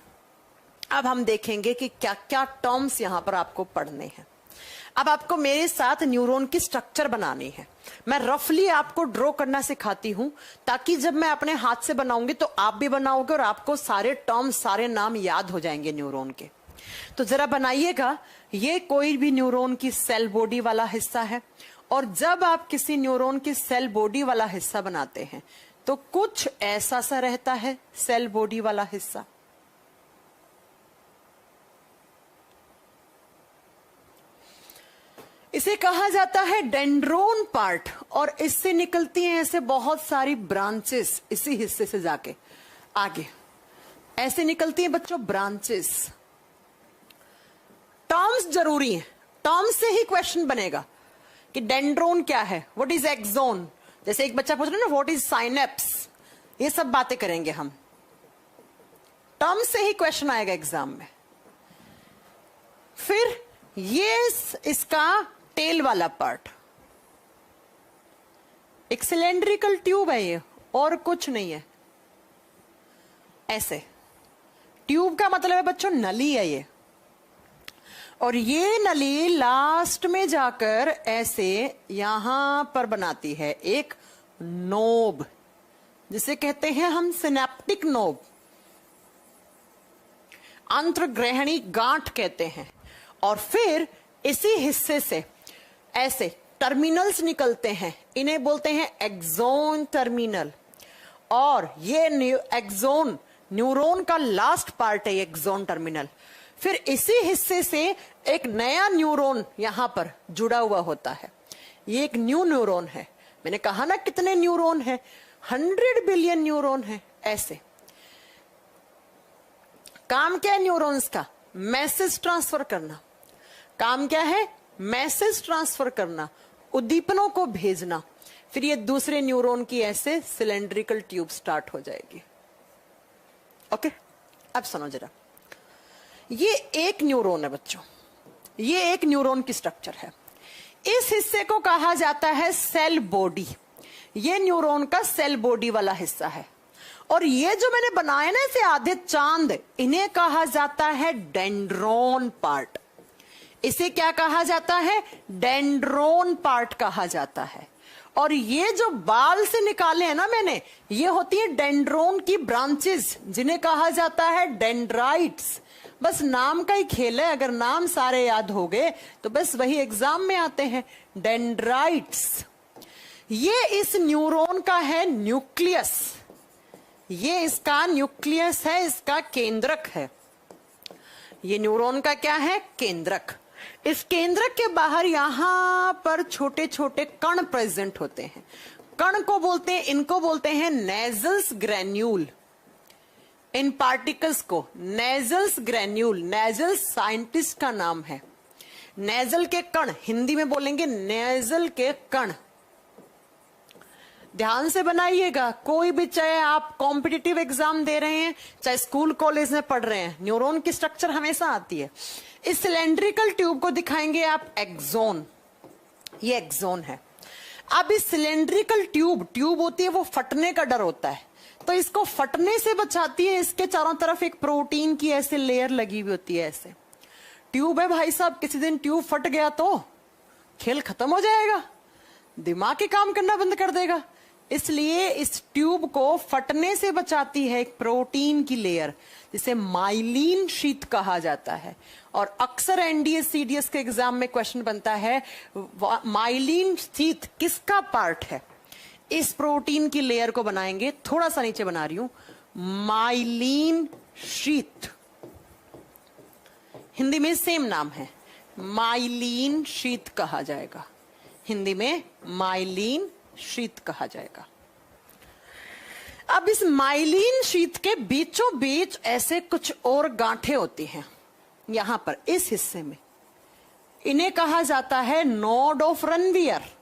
अब हम देखेंगे कि क्या क्या टर्म्स यहां पर आपको पढ़ने हैं। अब आपको मेरे साथ न्यूरॉन की स्ट्रक्चर बनानी है। मैं रफली आपको ड्रॉ करना सिखाती हूं, ताकि जब मैं अपने हाथ से बनाऊंगी तो आप भी बनाओगे और आपको सारे टर्म्स, सारे नाम याद हो जाएंगे न्यूरॉन के। तो जरा बनाइएगा। ये कोई भी न्यूरॉन की सेल बॉडी वाला हिस्सा है, और जब आप किसी न्यूरॉन की सेल बॉडी वाला हिस्सा बनाते हैं तो कुछ ऐसा सा रहता है सेल बॉडी वाला हिस्सा। इसे कहा जाता है डेंड्रोन पार्ट, और इससे निकलती हैं ऐसे बहुत सारी ब्रांचेस, इसी हिस्से से जाके आगे ऐसे निकलती हैं बच्चों ब्रांचेस। टर्म्स जरूरी हैं, टर्म्स से ही क्वेश्चन बनेगा कि डेंड्रोन क्या है, व्हाट इज एक्सोन। जैसे एक बच्चा पूछ रहा है ना, व्हाट इज साइनेप्स, ये सब बातें करेंगे हम। टर्म्स से ही क्वेश्चन आएगा एग्जाम में। फिर ये इसका टेल वाला पार्ट, एक सिलेंड्रिकल ट्यूब है ये, और कुछ नहीं है। ऐसे ट्यूब का मतलब है बच्चों नली है ये, और ये नली लास्ट में जाकर ऐसे यहां पर बनाती है एक नोब, जिसे कहते हैं हम सिनेप्टिक नोब, अंतर्ग्रहणी गांठ कहते हैं। और फिर इसी हिस्से से ऐसे टर्मिनल्स निकलते हैं, इन्हें बोलते हैं एक्सोन टर्मिनल। और ये एक्सोन न्यूरॉन का लास्ट पार्ट है, एक्सोन टर्मिनल। फिर इसी हिस्से से एक नया न्यूरॉन यहां पर जुड़ा हुआ होता है, ये एक न्यू न्यूरॉन है। मैंने कहा ना कितने न्यूरॉन है, 100 बिलियन न्यूरॉन है। ऐसे काम क्या है न्यूरॉन्स का? मैसेज ट्रांसफर करना। काम क्या है? मैसेज ट्रांसफर करना, उद्दीपनों को भेजना। फिर ये दूसरे न्यूरॉन की ऐसे सिलेंड्रिकल ट्यूब स्टार्ट हो जाएगी। ओके, अब सुनो जरा, ये एक न्यूरॉन है बच्चों, ये एक न्यूरॉन की स्ट्रक्चर है। इस हिस्से को कहा जाता है सेल बॉडी। ये न्यूरॉन का सेल बॉडी वाला हिस्सा है। और ये जो मैंने बनाए ना इसे आधे चांद, इन्हें कहा जाता है डेंड्रोन पार्ट। इसे क्या कहा जाता है? डेंड्रोन पार्ट कहा जाता है। और ये जो बाल से निकाले हैं ना मैंने, ये होती है डेंड्रोन की ब्रांचेस, जिन्हें कहा जाता है डेंड्राइट्स। बस नाम का ही खेल है, अगर नाम सारे याद हो गए तो बस वही एग्जाम में आते हैं, डेंड्राइट्स। ये इस न्यूरॉन का है न्यूक्लियस, ये इसका न्यूक्लियस है, इसका केंद्रक है। ये न्यूरॉन का क्या है? केंद्रक। इस केंद्रक के बाहर यहां पर छोटे छोटे कण प्रेजेंट होते हैं। कण को बोलते हैं, इनको बोलते हैं नेजल्स ग्रेन्यूल। इन पार्टिकल्स को नेजल्स ग्रेन्यूल, नेजल साइंटिस्ट का नाम है। नेजल के कण, हिंदी में बोलेंगे नेजल के कण। ध्यान से बनाइएगा, कोई भी, चाहे आप कॉम्पिटिटिव एग्जाम दे रहे हैं, चाहे स्कूल कॉलेज में पढ़ रहे हैं, न्यूरॉन की स्ट्रक्चर हमेशा आती है। इस सिलेंड्रिकल ट्यूब को दिखाएंगे आप एक्सोन, ये एक्सोन है। अब इस सिलेंड्रिकल ट्यूब होती है, वो फटने का डर होता है, तो इसको फटने से बचाती है। इसके चारों तरफ एक प्रोटीन की ऐसे लेयर लगी हुई होती है। ऐसे ट्यूब है भाई साहब, किसी दिन ट्यूब फट गया तो खेल खत्म हो जाएगा, दिमाग ही काम करना बंद कर देगा। इसलिए इस ट्यूब को फटने से बचाती है एक प्रोटीन की लेयर, जिसे माइलिन शीथ कहा जाता है। और अक्सर एनडीएस सीडीएस के एग्जाम में क्वेश्चन बनता है, माइलिन शीथ किसका पार्ट है? इस प्रोटीन की लेयर को बनाएंगे, थोड़ा सा नीचे बना रही हूं, माइलिन शीथ। हिंदी में सेम नाम है, माइलिन शीथ कहा जाएगा, हिंदी में माइलिन शीथ कहा जाएगा। अब इस माइलिन शीथ के बीचों बीच ऐसे कुछ और गांठें होती हैं, यहां पर इस हिस्से में, इन्हें कहा जाता है नोड ऑफ रनवियर।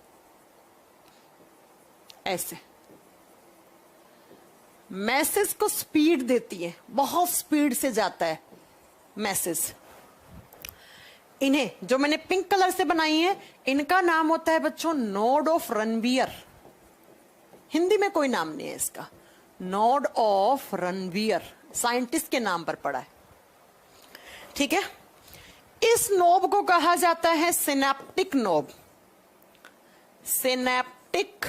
ऐसे मैसेज को स्पीड देती है, बहुत स्पीड से जाता है मैसेज। इन्हें जो मैंने पिंक कलर से बनाई है, इनका नाम होता है बच्चों नोड ऑफ रनवियर। हिंदी में कोई नाम नहीं है इसका, नोड ऑफ रनवियर साइंटिस्ट के नाम पर पड़ा है। ठीक है, इस नोब को कहा जाता है सिनेप्टिक नोब। सिनेप्टिक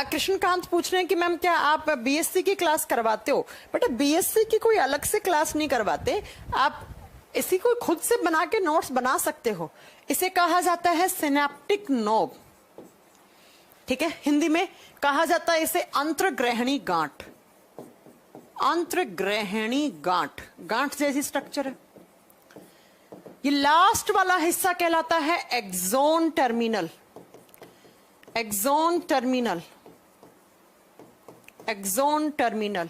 कृष्णकांत पूछ रहे हैं कि मैम क्या आप बीएससी की क्लास करवाते हो? बेटा बीएससी की कोई अलग से क्लास नहीं करवाते, आप इसी को खुद से बना के नोट्स बना सकते हो। इसे कहा जाता है सिनेप्टिक नोब। ठीक है, हिंदी में कहा जाता है इसे अंतर्ग्रहणी गांठ। अंतर्ग्रहणी गांठ, गांठ जैसी स्ट्रक्चर है। ये लास्ट वाला हिस्सा कहलाता है axon terminal. Axon terminal, axon terminal.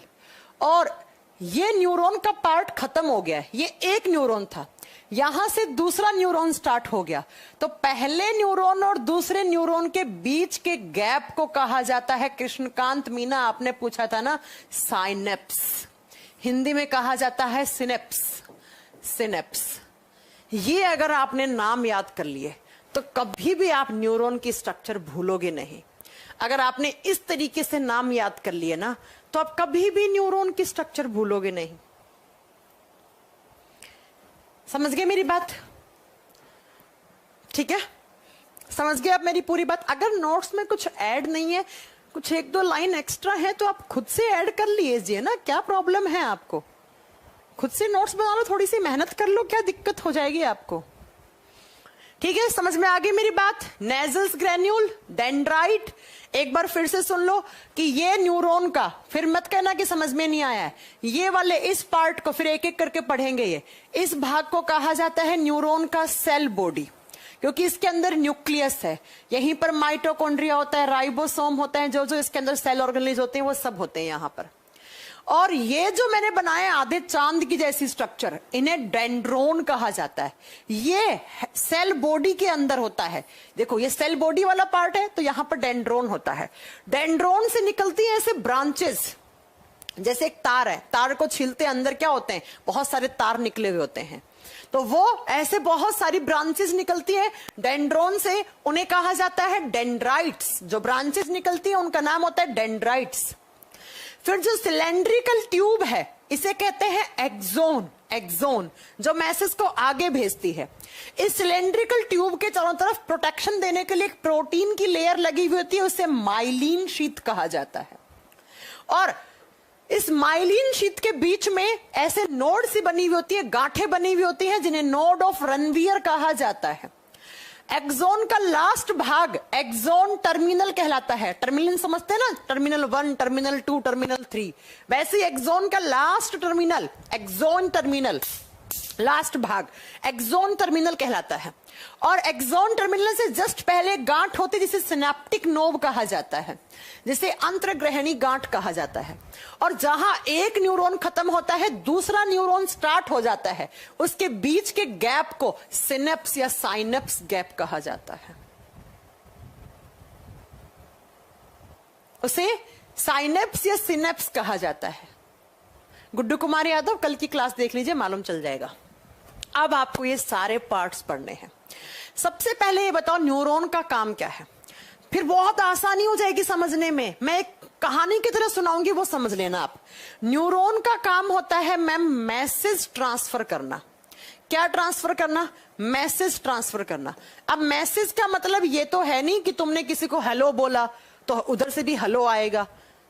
और ये न्यूरॉन का पार्ट खत्म हो गया है, ये एक न्यूरॉन था, यहां से दूसरा न्यूरॉन स्टार्ट हो गया। तो पहले न्यूरॉन और दूसरे न्यूरॉन के बीच के गैप को कहा जाता है, कृष्णकांत मीना आपने पूछा था ना, साइनेप्स। हिंदी में कहा जाता है सिनेप्स। सिनेप्स, ये अगर आपने नाम याद कर लिए तो कभी भी आप न्यूरॉन की स्ट्रक्चर भूलोगे नहीं। अगर आपने इस तरीके से नाम याद कर लिए ना, तो आप कभी भी न्यूरॉन की स्ट्रक्चर भूलोगे नहीं। समझ गए मेरी बात? ठीक है, समझ गए आप मेरी पूरी बात? अगर नोट्स में कुछ ऐड नहीं है कुछ एक दो लाइन एक्स्ट्रा है तो आप खुद से ऐड कर लीजिए ना, क्या प्रॉब्लम है आपको? खुद से नोट्स बना लो, थोड़ी सी मेहनत कर लो, क्या दिक्कत हो जाएगी आपको? ठीक है, समझ में आ गई मेरी बात? नेजल्स ग्रेन्यूल, डेंड्राइट, एक बार फिर से सुन लो कि ये न्यूरॉन का, फिर मत कहना कि समझ में नहीं आया है, ये वाले इस पार्ट को फिर एक एक करके पढ़ेंगे। ये इस भाग को कहा जाता है न्यूरॉन का सेल बॉडी, क्योंकि इसके अंदर न्यूक्लियस है, यहीं पर माइटोकॉन्ड्रिया होता है, राइबोसोम होता है, जो जो इसके अंदर सेल ऑर्गेनेज होते हैं वो सब होते हैं यहां पर। और ये जो मैंने बनाए आधे चांद की जैसी स्ट्रक्चर, इन्हें डेंड्रोन कहा जाता है। ये सेल बॉडी के अंदर होता है। देखो ये सेल बॉडी वाला पार्ट है तो यहां पर डेंड्रोन होता है। डेंड्रोन से निकलती है ऐसे ब्रांचेस, जैसे एक तार है, तार को छीलते अंदर क्या होते हैं, बहुत सारे तार निकले हुए होते हैं, तो वो ऐसे बहुत सारी ब्रांचेस निकलती है डेंड्रोन से, उन्हें कहा जाता है डेंड्राइट्स। जो ब्रांचेस निकलती है उनका नाम होता है डेंड्राइट्स। फिर जो सिलेंड्रिकल ट्यूब है इसे कहते हैं एक्सोन। एक्सोन जो मैसेज को आगे भेजती है। इस सिलेंड्रिकल ट्यूब के चारों तरफ प्रोटेक्शन देने के लिए एक प्रोटीन की लेयर लगी हुई होती है, उसे माइलिन शीथ कहा जाता है। और इस माइलिन शीथ के बीच में ऐसे नोड सी बनी हुई होती है, गांठें बनी हुई होती हैं, जिन्हें नोड ऑफ रनवियर कहा जाता है। एक्सोन का लास्ट भाग एक्सोन टर्मिनल कहलाता है। टर्मिनल समझते हैं ना, टर्मिनल 1, टर्मिनल 2, टर्मिनल 3, वैसे ही एक्सोन का last terminal axon terminal, last भाग एक्सोन टर्मिनल कहलाता है। और एक्सोन टर्मिनल से जस्ट पहले गांठ होती है जिसे सिनेप्टिक नोब कहा जाता है, जिसे अंतर्ग्रहणी गांठ कहा जाता है। और जहां एक न्यूरॉन खत्म होता है दूसरा न्यूरॉन स्टार्ट हो जाता है, उसके बीच के गैप को सिनेप्स या साइनेप्स गैप कहा जाता है। उसे साइनेप्स या सिनेप्स कहा जाता है। गुड्डू कुमार यादव कल की क्लास देख लीजिए, मालूम चल जाएगा। अब आपको ये सारे पार्ट्स पढ़ने हैं। सबसे पहले ये बताओ न्यूरॉन का काम क्या है, फिर बहुत आसानी हो जाएगी समझने में। मैं एक कहानी की तरह सुनाऊंगी, वो समझ लेना आप। न्यूरॉन का काम होता है मैम मैसेज ट्रांसफर करना। क्या ट्रांसफर करना? मैसेज ट्रांसफर करना। अब मैसेज का मतलब ये तो है नहीं कि तुमने किसी को हेलो बोला तो उधर से भी हेलो आएगा।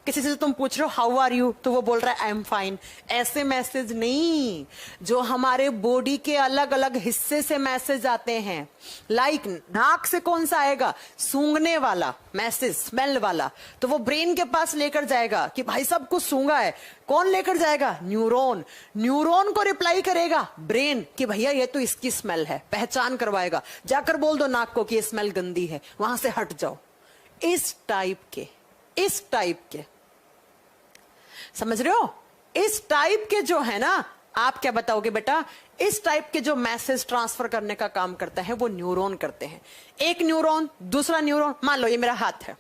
किसी से तुम पूछ रहे हो हाउ आर यू तो वो बोल रहा है आई एम फाइन। ऐसे मैसेज नहीं, जो हमारे बॉडी के अलग अलग हिस्से से मैसेज आते हैं। लाइक नाक से कौन सा आएगा? सूंघने वाला मैसेज, स्मेल वाला, तो वो ब्रेन के पास लेकर जाएगा कि भाई साहब कुछ सूंघा है। कौन लेकर जाएगा? न्यूरॉन। न्यूरॉन को रिप्लाई करेगा ब्रेन कि भैया ये तो इसकी स्मेल है, पहचान करवाएगा। जाकर बोल दो नाक को कि ये स्मेल गंदी है, वहां से हट जाओ। इस टाइप के समझ रहे हो? इस टाइप के जो है ना, आप क्या बताओगे बेटा? इस टाइप के जो मैसेज ट्रांसफर करने का काम करता है वो न्यूरॉन करते हैं। एक न्यूरॉन दूसरा न्यूरॉन, मान लो ये मेरा हाथ है,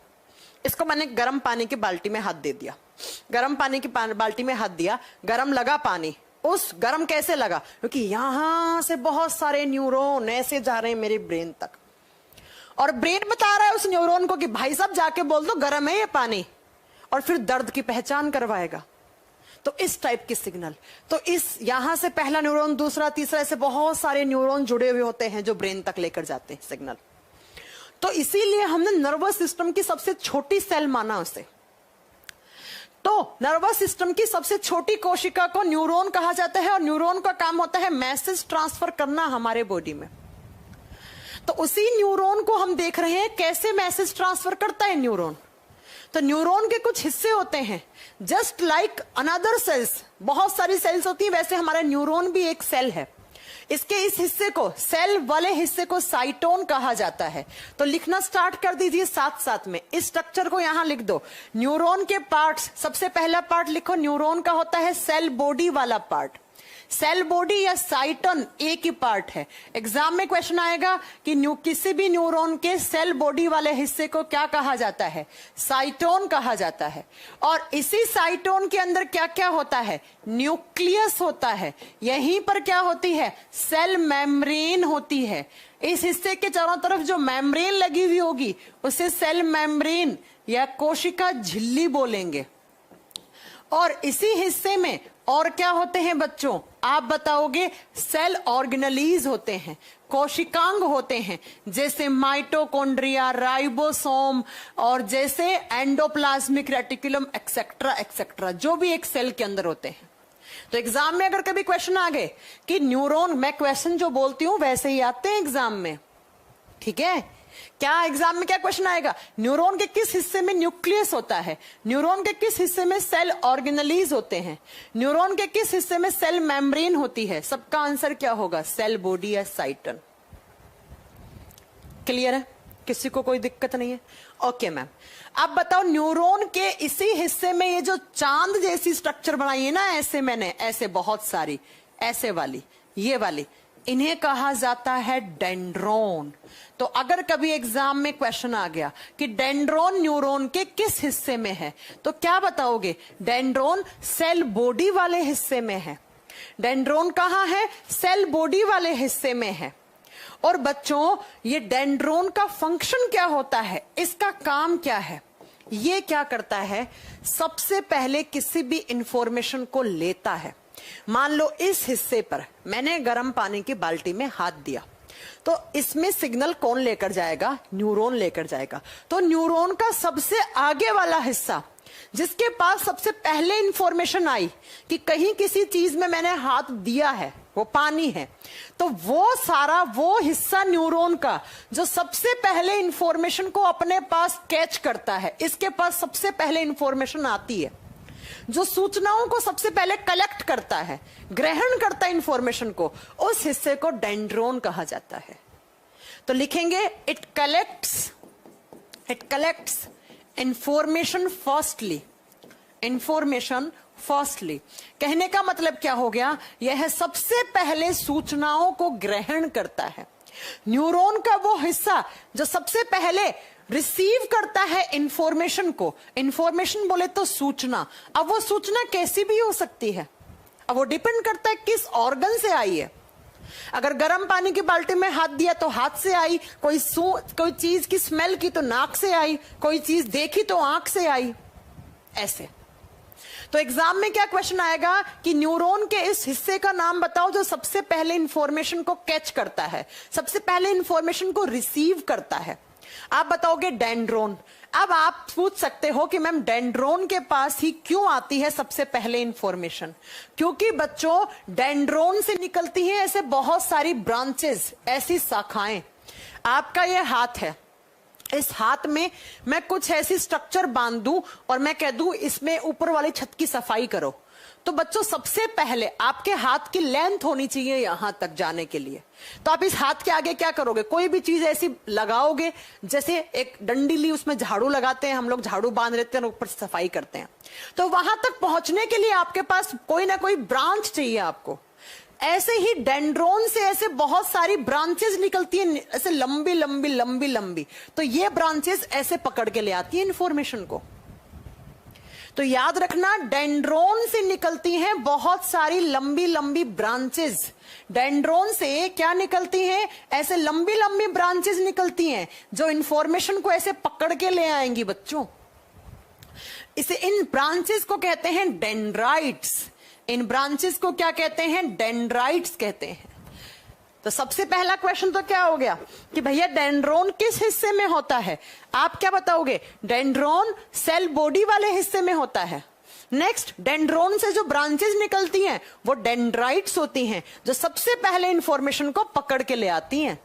इसको मैंने गर्म पानी की बाल्टी में हाथ दे दिया। गर्म पानी की बाल्टी में हाथ दिया, गर्म लगा पानी। उस गर्म कैसे लगा? क्योंकि यहां से बहुत सारे न्यूरॉन ऐसे जा रहे हैं मेरे ब्रेन तक, और ब्रेन बता रहा है उस न्यूरॉन को कि भाई साहब जाके बोल दो गर्म है ये पानी, और फिर दर्द की पहचान करवाएगा। तो इस टाइप की सिग्नल, तो इस यहां से पहला न्यूरॉन, दूसरा, तीसरा, ऐसे बहुत सारे न्यूरॉन जुड़े हुए होते हैं जो ब्रेन तक लेकर जाते हैं सिग्नल। तो इसीलिए हमने नर्वस सिस्टम की सबसे छोटी सेल माना उसे। तो नर्वस सिस्टम की सबसे छोटी कोशिका को न्यूरॉन कहा जाता है, और न्यूरॉन का काम होता है मैसेज ट्रांसफर करना हमारे बॉडी में। तो उसी न्यूरॉन को हम देख रहे हैं कैसे मैसेज ट्रांसफर करता है न्यूरॉन। तो न्यूरॉन के कुछ हिस्से होते हैं, जस्ट लाइक अनदर सेल्स, बहुत सारी सेल्स होती है, वैसे हमारा न्यूरॉन भी एक सेल है। इसके इस हिस्से को, सेल वाले हिस्से को साइटोन कहा जाता है। तो लिखना स्टार्ट कर दीजिए साथ साथ में, इस स्ट्रक्चर को यहां लिख दो। न्यूरॉन के पार्ट्स, सबसे पहला पार्ट लिखो, न्यूरॉन का होता है सेल बॉडी वाला पार्ट। सेल बॉडी या साइटन एक ही पार्ट है। एग्जाम में क्वेश्चन आएगा कि किसी भी न्यूरॉन के सेल बॉडी वाले हिस्से को क्या कहा जाता है? साइटोन कहा जाता है। और इसी साइटोन के अंदर क्या क्या होता है? न्यूक्लियस होता है। यहीं पर क्या होती है? सेल मेम्ब्रेन होती है। इस हिस्से के चारों तरफ जो मेम्ब्रेन लगी हुई होगी उसे सेल मेम्ब्रेन या कोशिका झिल्ली बोलेंगे। और इसी हिस्से में और क्या होते हैं बच्चों, आप बताओगे? सेल ऑर्गेनेलीज होते हैं, कोशिकांग होते हैं, जैसे माइटोकॉन्ड्रिया, राइबोसोम और जैसे एंडोप्लाज्मिक रेटिकुलम एक्सेट्रा एक्सेट्रा, जो भी एक सेल के अंदर होते हैं। तो एग्जाम में अगर कभी क्वेश्चन आ गए कि न्यूरॉन, मैं क्वेश्चन जो बोलती हूं वैसे ही आते हैं एग्जाम में, ठीक है? क्या एग्जाम में क्या क्वेश्चन आएगा? न्यूरॉन के किस हिस्से में न्यूक्लियस होता है, न्यूरॉन के किस हिस्से में सेल ऑर्गेनेलीज होते हैं, न्यूरॉन के किस हिस्से में सेल मेम्ब्रेन होती है? सबका आंसर क्या होगा? सेल बॉडी या साइटन। क्लियर है? किसी को कोई दिक्कत नहीं है? ओके मैम, अब बताओ न्यूरॉन के इसी हिस्से में ये जो चांद जैसी स्ट्रक्चर बनाई है ना, ऐसे मैंने, ऐसे बहुत सारी, ऐसे वाली, ये वाली, इन्हें कहा जाता है डेंड्रोन। तो अगर कभी एग्जाम में क्वेश्चन आ गया कि डेंड्रोन न्यूरॉन के किस हिस्से में है, तो क्या बताओगे? डेंड्रोन सेल बॉडी वाले हिस्से में है। डेंड्रोन कहां है? सेल बॉडी वाले हिस्से में है। और बच्चों, ये डेंड्रोन का फंक्शन क्या होता है, इसका काम क्या है? ये क्या करता है? सबसे पहले किसी भी इंफॉर्मेशन को लेता है। मान लो इस हिस्से पर मैंने गर्म पानी की बाल्टी में हाथ दिया, तो इसमें सिग्नल कौन लेकर जाएगा? न्यूरॉन लेकर जाएगा। तो न्यूरॉन का सबसे आगे वाला हिस्सा, जिसके पास सबसे पहले इंफॉर्मेशन आई कि कहीं किसी चीज में मैंने हाथ दिया है, वो पानी है, तो वो सारा वो हिस्सा न्यूरॉन का जो सबसे पहले इंफॉर्मेशन को अपने पास कैच करता है, इसके पास सबसे पहले इंफॉर्मेशन आती है, जो सूचनाओं को सबसे पहले कलेक्ट करता है, ग्रहण करता है इंफॉर्मेशन को, उस हिस्से को डेंड्रोन कहा जाता है। तो लिखेंगे इट कलेक्ट्स इंफॉर्मेशन फर्स्टली। कहने का मतलब क्या हो गया? यह सबसे पहले सूचनाओं को ग्रहण करता है। न्यूरॉन का वो हिस्सा जो सबसे पहले रिसीव करता है इंफॉर्मेशन को, इंफॉर्मेशन बोले तो सूचना। अब वो सूचना कैसी भी हो सकती है, अब वो डिपेंड करता है किस ऑर्गन से आई है। अगर गर्म पानी की बाल्टी में हाथ दिया तो हाथ से आई, कोई चीज की स्मेल की तो नाक से आई, कोई चीज देखी तो आंख से आई, ऐसे। तो एग्जाम में क्या क्वेश्चन आएगा कि न्यूरॉन के इस हिस्से का नाम बताओ जो सबसे पहले इंफॉर्मेशन को कैच करता है, सबसे पहले इंफॉर्मेशन को रिसीव करता है। आप बताओगे डेंड्रोन। अब आप पूछ सकते हो कि मैम डेंड्रोन के पास ही क्यों आती है सबसे पहले इंफॉर्मेशन? क्योंकि बच्चों, डेंड्रोन से निकलती हैं ऐसे बहुत सारी ब्रांचेस, ऐसी शाखाएं। आपका ये हाथ है, इस हाथ में मैं कुछ ऐसी स्ट्रक्चर बांध दूं और मैं कह दूं इसमें ऊपर वाली छत की सफाई करो, तो बच्चों सबसे पहले आपके हाथ की लेंथ होनी चाहिए यहां तक जाने के लिए। तो आप इस हाथ के आगे क्या करोगे? कोई भी चीज ऐसी लगाओगे, जैसे एक डंडी ली, उसमें झाड़ू लगाते हैं हम लोग, झाड़ू बांध लेते हैं और ऊपर सफाई करते हैं। तो वहां तक पहुंचने के लिए आपके पास कोई ना कोई ब्रांच चाहिए आपको। ऐसे ही डेंड्रोन से ऐसे बहुत सारी ब्रांचेस निकलती हैं, ऐसे लंबी लंबी लंबी लंबी। तो ये ब्रांचेस ऐसे पकड़ के ले आती है इंफॉर्मेशन को। तो याद रखना, डेंड्रोन से निकलती हैं बहुत सारी लंबी लंबी ब्रांचेस। डेंड्रोन से क्या निकलती हैं? ऐसे लंबी लंबी ब्रांचेस निकलती हैं जो इंफॉर्मेशन को ऐसे पकड़ के ले आएंगी बच्चों। इसे, इन ब्रांचेस को कहते हैं डेंड्राइट्स। इन ब्रांचेस को क्या कहते हैं? डेंड्राइट्स कहते हैं। तो सबसे पहला क्वेश्चन तो क्या हो गया कि भैया डेंड्रोन किस हिस्से में होता है? आप क्या बताओगे? डेंड्रोन सेल बॉडी वाले हिस्से में होता है। नेक्स्ट, डेंड्रोन से जो ब्रांचेस निकलती हैं वो डेंड्राइट्स होती हैं, जो सबसे पहले इंफॉर्मेशन को पकड़ के ले आती हैं।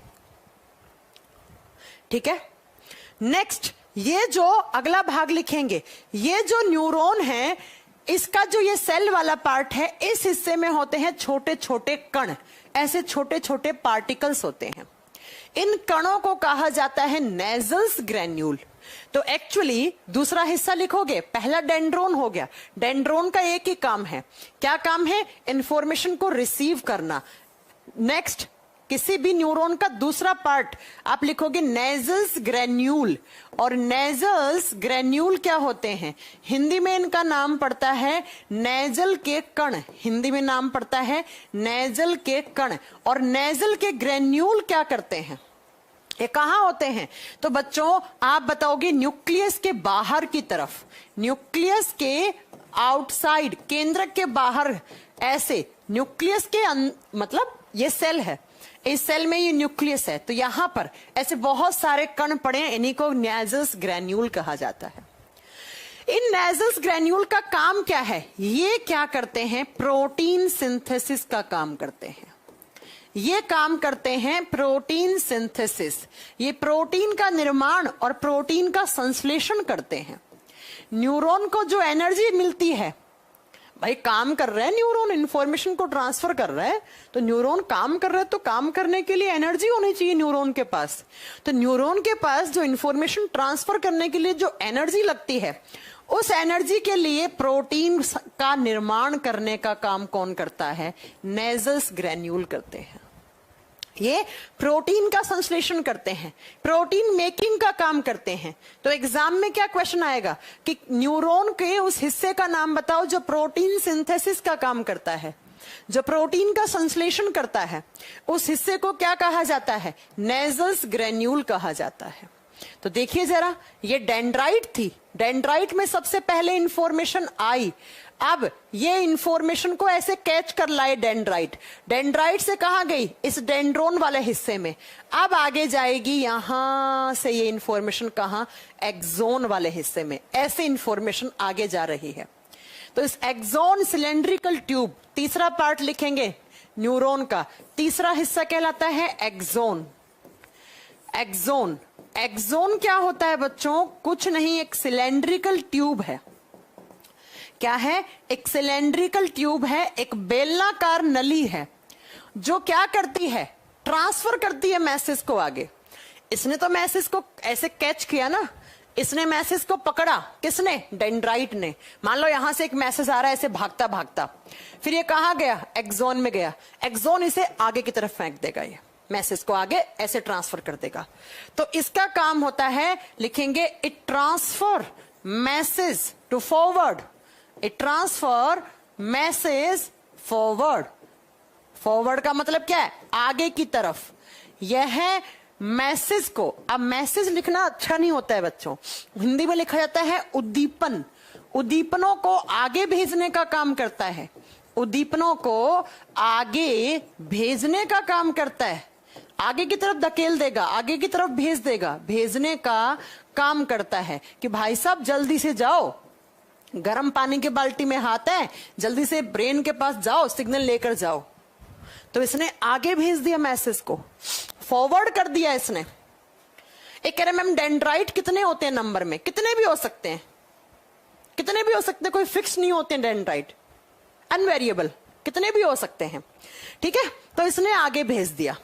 ठीक है। नेक्स्ट, ये जो अगला भाग लिखेंगे, ये जो न्यूरॉन है, इसका जो ये सेल वाला पार्ट है, इस हिस्से में होते हैं छोटे छोटे कण, ऐसे छोटे छोटे पार्टिकल्स होते हैं। इन कणों को कहा जाता है नेजल्स ग्रेन्यूल। तो एक्चुअली दूसरा हिस्सा लिखोगे, पहला डेंड्रोन हो गया। डेंड्रोन का एक ही काम है, क्या काम है? इंफॉर्मेशन को रिसीव करना। नेक्स्ट, किसी भी न्यूरॉन का दूसरा पार्ट आप लिखोगे नेजल्स ग्रेन्यूल। और नेजल्स ग्रेन्यूल क्या होते हैं? हिंदी में इनका नाम पड़ता है नेजल के कण। हिंदी में नाम पड़ता है नेजल के कण। और नेजल के ग्रेन्यूल क्या करते हैं? ये कहाँ होते हैं? तो बच्चों आप बताओगे न्यूक्लियस के बाहर की तरफ, न्यूक्लियस के आउटसाइड, केंद्रक के बाहर, ऐसे न्यूक्लियस के मतलब ये सेल है, इस सेल में ये न्यूक्लियस है, तो यहां पर ऐसे बहुत सारे कण पड़े, इन्हीं को नेजल्स ग्रैन्यूल कहा जाता है। इन नेजल्स ग्रैन्यूल का काम क्या है? ये क्या करते हैं? प्रोटीन सिंथेसिस का काम करते हैं। ये काम करते हैं प्रोटीन सिंथेसिस, ये प्रोटीन का निर्माण और प्रोटीन का संश्लेषण करते हैं। न्यूरॉन को जो एनर्जी मिलती है, भाई काम कर रहे हैं न्यूरॉन, इंफॉर्मेशन को ट्रांसफर कर रहा है, तो न्यूरॉन काम कर रहा है, तो काम करने के लिए एनर्जी होनी चाहिए न्यूरॉन के पास। तो न्यूरॉन के पास जो इंफॉर्मेशन ट्रांसफर करने के लिए जो एनर्जी लगती है, उस एनर्जी के लिए प्रोटीन का निर्माण करने का काम कौन करता है? नेजल्स ग्रैन्यूल करते हैं। ये प्रोटीन का संश्लेषण करते हैं, प्रोटीन मेकिंग का काम करते हैं। तो एग्जाम में क्या क्वेश्चन आएगा कि न्यूरॉन के उस हिस्से का नाम बताओ जो प्रोटीन सिंथेसिस का काम करता है, जो प्रोटीन का संश्लेषण करता है, उस हिस्से को क्या कहा जाता है? नेजल्स ग्रैन्यूल कहा जाता है। तो देखिए जरा, ये डेंड्राइट थी, डेंड्राइट में सबसे पहले इंफॉर्मेशन आई, अब ये इंफॉर्मेशन को ऐसे कैच कर लाए डेंड्राइट, डेंड्राइट से कहां गई? इस डेंड्रोन वाले हिस्से में। अब आगे जाएगी यहां से ये इंफॉर्मेशन कहां? एक्सोन वाले हिस्से में। ऐसे इंफॉर्मेशन आगे जा रही है। तो इस एक्सोन सिलेंड्रिकल ट्यूब, तीसरा पार्ट लिखेंगे न्यूरॉन का, तीसरा हिस्सा कहलाता है एक्सोन। एक्सोन, एक्सोन क्या होता है बच्चों? कुछ नहीं, एक सिलेंड्रिकल ट्यूब है। क्या है? एक सिलेंड्रिकल ट्यूब है, एक बेलनाकार नली है, जो क्या करती है? ट्रांसफर करती है मैसेज को आगे। इसने तो मैसेज को ऐसे कैच किया ना, इसने मैसेज को पकड़ा, किसने? डेंड्राइट ने। मान लो यहां से एक मैसेज आ रहा है ऐसे भागता भागता, फिर ये कहां गया? एक्सोन में गया। एक्सोन इसे आगे की तरफ फेंक देगा, ये मैसेज को आगे ऐसे ट्रांसफर कर देगा। तो इसका काम होता है, लिखेंगे it transfer message to forward, it transfer message forward. Forward का मतलब क्या है? आगे की तरफ। यह है मैसेज को, अब मैसेज लिखना अच्छा नहीं होता है बच्चों, हिंदी में लिखा जाता है उद्दीपन। उद्दीपनों को आगे भेजने का काम करता है, उद्दीपनों को आगे भेजने का काम करता है, आगे की तरफ धकेल देगा, आगे की तरफ भेज देगा, भेजने का काम करता है कि भाई साहब जल्दी से जाओ, गर्म पानी के बाल्टी में हाथ है, जल्दी से ब्रेन के पास जाओ, सिग्नल लेकर जाओ। तो इसने आगे भेज दिया मैसेज को, फॉरवर्ड कर दिया इसने। एक कह रहे मैम डेंड्राइट कितने होते हैं नंबर में? कितने भी हो सकते हैं, कितने भी हो सकते हैं, कोई फिक्स नहीं होते हैं डेंड्राइट, अनवेरिएबल, कितने भी हो सकते हैं। ठीक है, तो इसने आगे भेज दिया,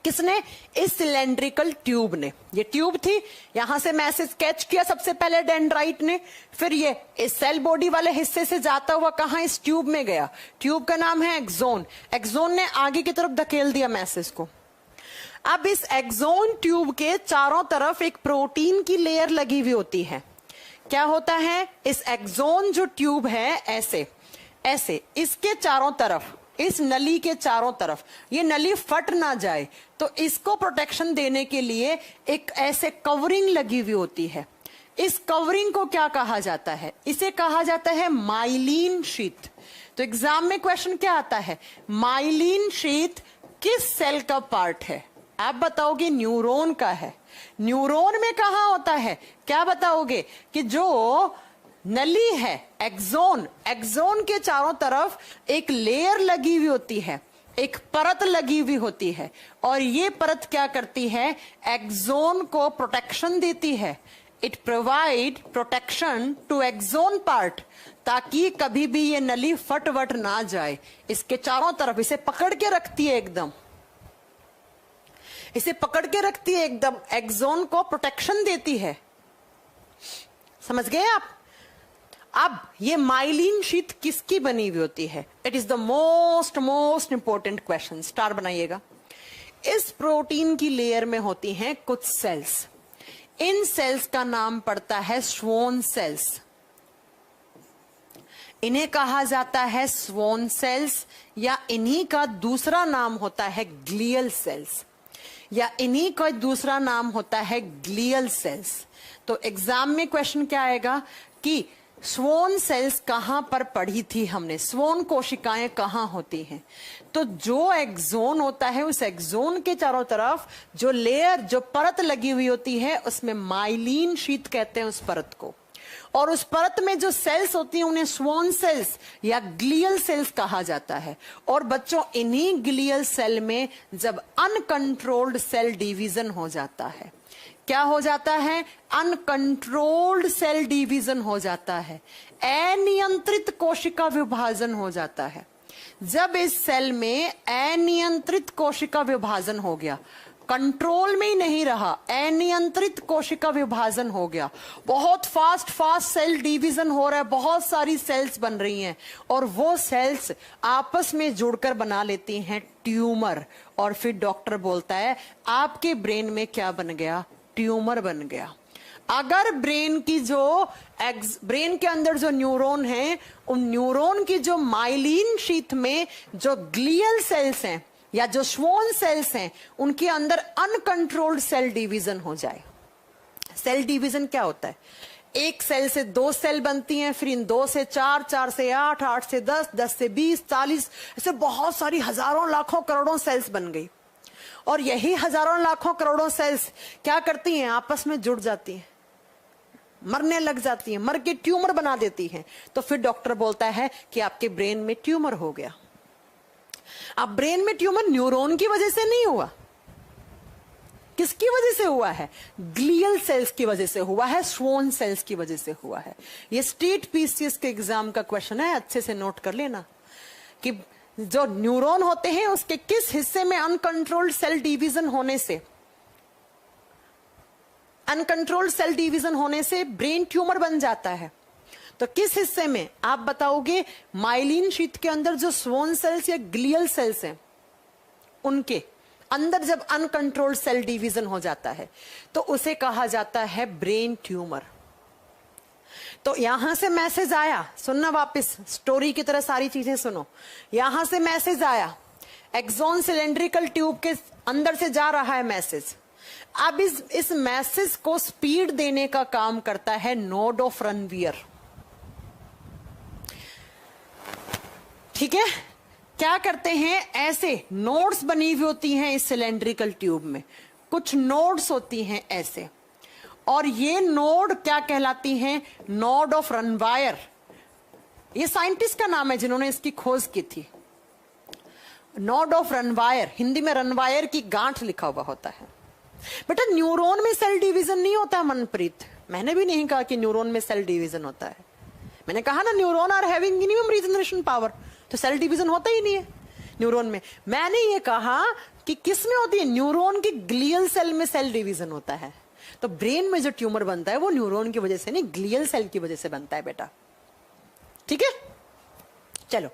किसने? इस सिलेंड्रिकल ट्यूब ने। ये ट्यूब थी, यहां से मैसेज कैच किया सबसे पहले डेंड्राइट ने, फिर ये इस सेल बॉडी वाले हिस्से से जाता हुआ कहां? इस ट्यूब में गया। ट्यूब का नाम है एक्सोन। एक्सोन ने आगे की तरफ धकेल दिया मैसेज को। अब इस एक्सोन ट्यूब के चारों तरफ एक प्रोटीन की लेयर लगी हुई होती है। क्या होता है? इस एक्सोन जो ट्यूब है ऐसे ऐसे, इसके चारों तरफ, इस नली के चारों तरफ, ये नली फट ना जाए तो इसको प्रोटेक्शन देने के लिए एक ऐसे कवरिंग लगी हुई होती है। इस कवरिंग को क्या कहा जाता है? इसे कहा जाता है माइलिन शीथ। तो एग्जाम में क्वेश्चन क्या आता है? माइलिन शीथ किस सेल का पार्ट है? आप बताओगे न्यूरॉन का है। न्यूरॉन में कहां होता है? क्या बताओगे? कि जो नली है एक्सोन, एक्सोन के चारों तरफ एक लेयर लगी हुई होती है, एक परत लगी हुई होती है, और ये परत क्या करती है? एक्सोन को प्रोटेक्शन देती है। It provide protection to axon part, ताकि कभी भी ये नली फट वट ना जाए। इसके चारों तरफ इसे पकड़ के रखती है, एकदम इसे पकड़ के रखती है, एकदम एक्सोन को प्रोटेक्शन देती है। समझ गए आप? अब ये माइलिन शीथ किसकी बनी हुई होती है? It is the most important question, star बनाइएगा। इस प्रोटीन की लेयर में होती हैं कुछ सेल्स। इन सेल्स का नाम पड़ता है स्वॉन सेल्स। इन्हें कहा जाता है स्वॉन सेल्स, या इन्हीं का दूसरा नाम होता है ग्लियल सेल्स। या इन्हीं का दूसरा नाम होता है ग्लियल सेल्स। तो एग्जाम में क्वेश्चन क्या आएगा कि स्वोन सेल्स कहां पर पढ़ी थी हमने, स्वोन कोशिकाएं कहां होती हैं। तो जो एक्सोन होता है, उस एक्सोन के चारों तरफ जो लेयर, जो परत लगी हुई होती है, उसमें माइलिन शीट कहते हैं उस परत को। और उस परत में जो सेल्स होती हैं उन्हें स्वोन सेल्स या ग्लियल सेल्स कहा जाता है। और बच्चों, इन्हीं ग्लियल सेल में जब अनकंट्रोल्ड सेल डिवीजन हो जाता है, क्या हो जाता है? अनकंट्रोल्ड सेल डिवीजन हो जाता है, अनियंत्रित कोशिका विभाजन हो जाता है। जब इस सेल में अनियंत्रित कोशिका विभाजन हो गया, कंट्रोल में ही नहीं रहा, अनियंत्रित कोशिका विभाजन हो गया, बहुत फास्ट सेल डिवीजन हो रहा है, बहुत सारी सेल्स बन रही हैं और वो सेल्स आपस में जुड़कर बना लेती हैं ट्यूमर। और फिर डॉक्टर बोलता है आपके ब्रेन में क्या बन गया? ट्यूमर बन गया। अगर ब्रेन के अंदर जो न्यूरॉन है, उन न्यूरॉन की जो माइलिन शीथ में जो ग्लियल सेल्स हैं या जो स्वोन सेल्स हैं, उनके अंदर अनकंट्रोल्ड सेल डिवीजन हो जाए। सेल डिवीजन क्या होता है? एक सेल से 2 सेल बनती हैं, फिर इन 2 से 4, 4 से 8, 8 से 10, 10 से 20, 40, ऐसे बहुत सारी हजारों लाखों करोड़ों सेल्स बन गई। और यही हजारों लाखों करोड़ों सेल्स क्या करती हैं? आपस में जुड़ जाती हैं, मरने लग जाती हैं, मर के ट्यूमर बना देती हैं। तो फिर डॉक्टर बोलता है कि आपके ब्रेन में ट्यूमर हो गया। अब ब्रेन में ट्यूमर न्यूरॉन की वजह से नहीं हुआ, किसकी वजह से हुआ है? ग्लियल सेल्स की वजह से हुआ है, स्वोन सेल्स की वजह से हुआ है। ये स्टेट पीसीएस के एग्जाम का क्वेश्चन है, अच्छे से नोट कर लेना कि जो न्यूरॉन होते हैं उसके किस हिस्से में अनकंट्रोल्ड सेल डिवीजन होने से ब्रेन ट्यूमर बन जाता है। तो किस हिस्से में आप बताओगे? माइलिन शीथ के अंदर जो स्वोन सेल्स या ग्लियल सेल्स हैं, उनके अंदर जब अनकंट्रोल्ड सेल डिवीजन हो जाता है तो उसे कहा जाता है ब्रेन ट्यूमर। तो यहां से मैसेज आया, सुनना वापस स्टोरी की तरह सारी चीजें सुनो। यहां से मैसेज आया, एक्सोन सिलेंड्रिकल ट्यूब के अंदर से जा रहा है मैसेज। अब इस मैसेज को स्पीड देने का काम करता है नोड ऑफ रनवियर। ठीक है, क्या करते हैं? ऐसे नोड्स बनी हुई होती हैं इस सिलेंड्रिकल ट्यूब में, कुछ नोड्स होती हैं ऐसे, और ये नोड क्या कहलाती हैं? Node of Ranvier. ये साइंटिस्ट का नाम है जिन्होंने इसकी खोज की थी, नोड ऑफ रनवायर। हिंदी में रनवायर की गांठ लिखा हुआ होता है। बेटा, न्यूरॉन में सेल डिवीजन नहीं होता है मनप्रीत। मैंने भी नहीं कहा कि न्यूरॉन में सेल डिवीजन होता है, मैंने कहा ना neuron are having minimum regeneration power, तो सेल डिवीजन होता ही नहीं है न्यूरॉन में। मैंने ये कहा कि किस में होती है? न्यूरॉन की ग्लियल सेल में सेल डिवीजन होता है। तो ब्रेन में जो ट्यूमर बनता है वो न्यूरॉन की वजह से नहीं, ग्लियल सेल की वजह से बनता है बेटा। ठीक है, चलो।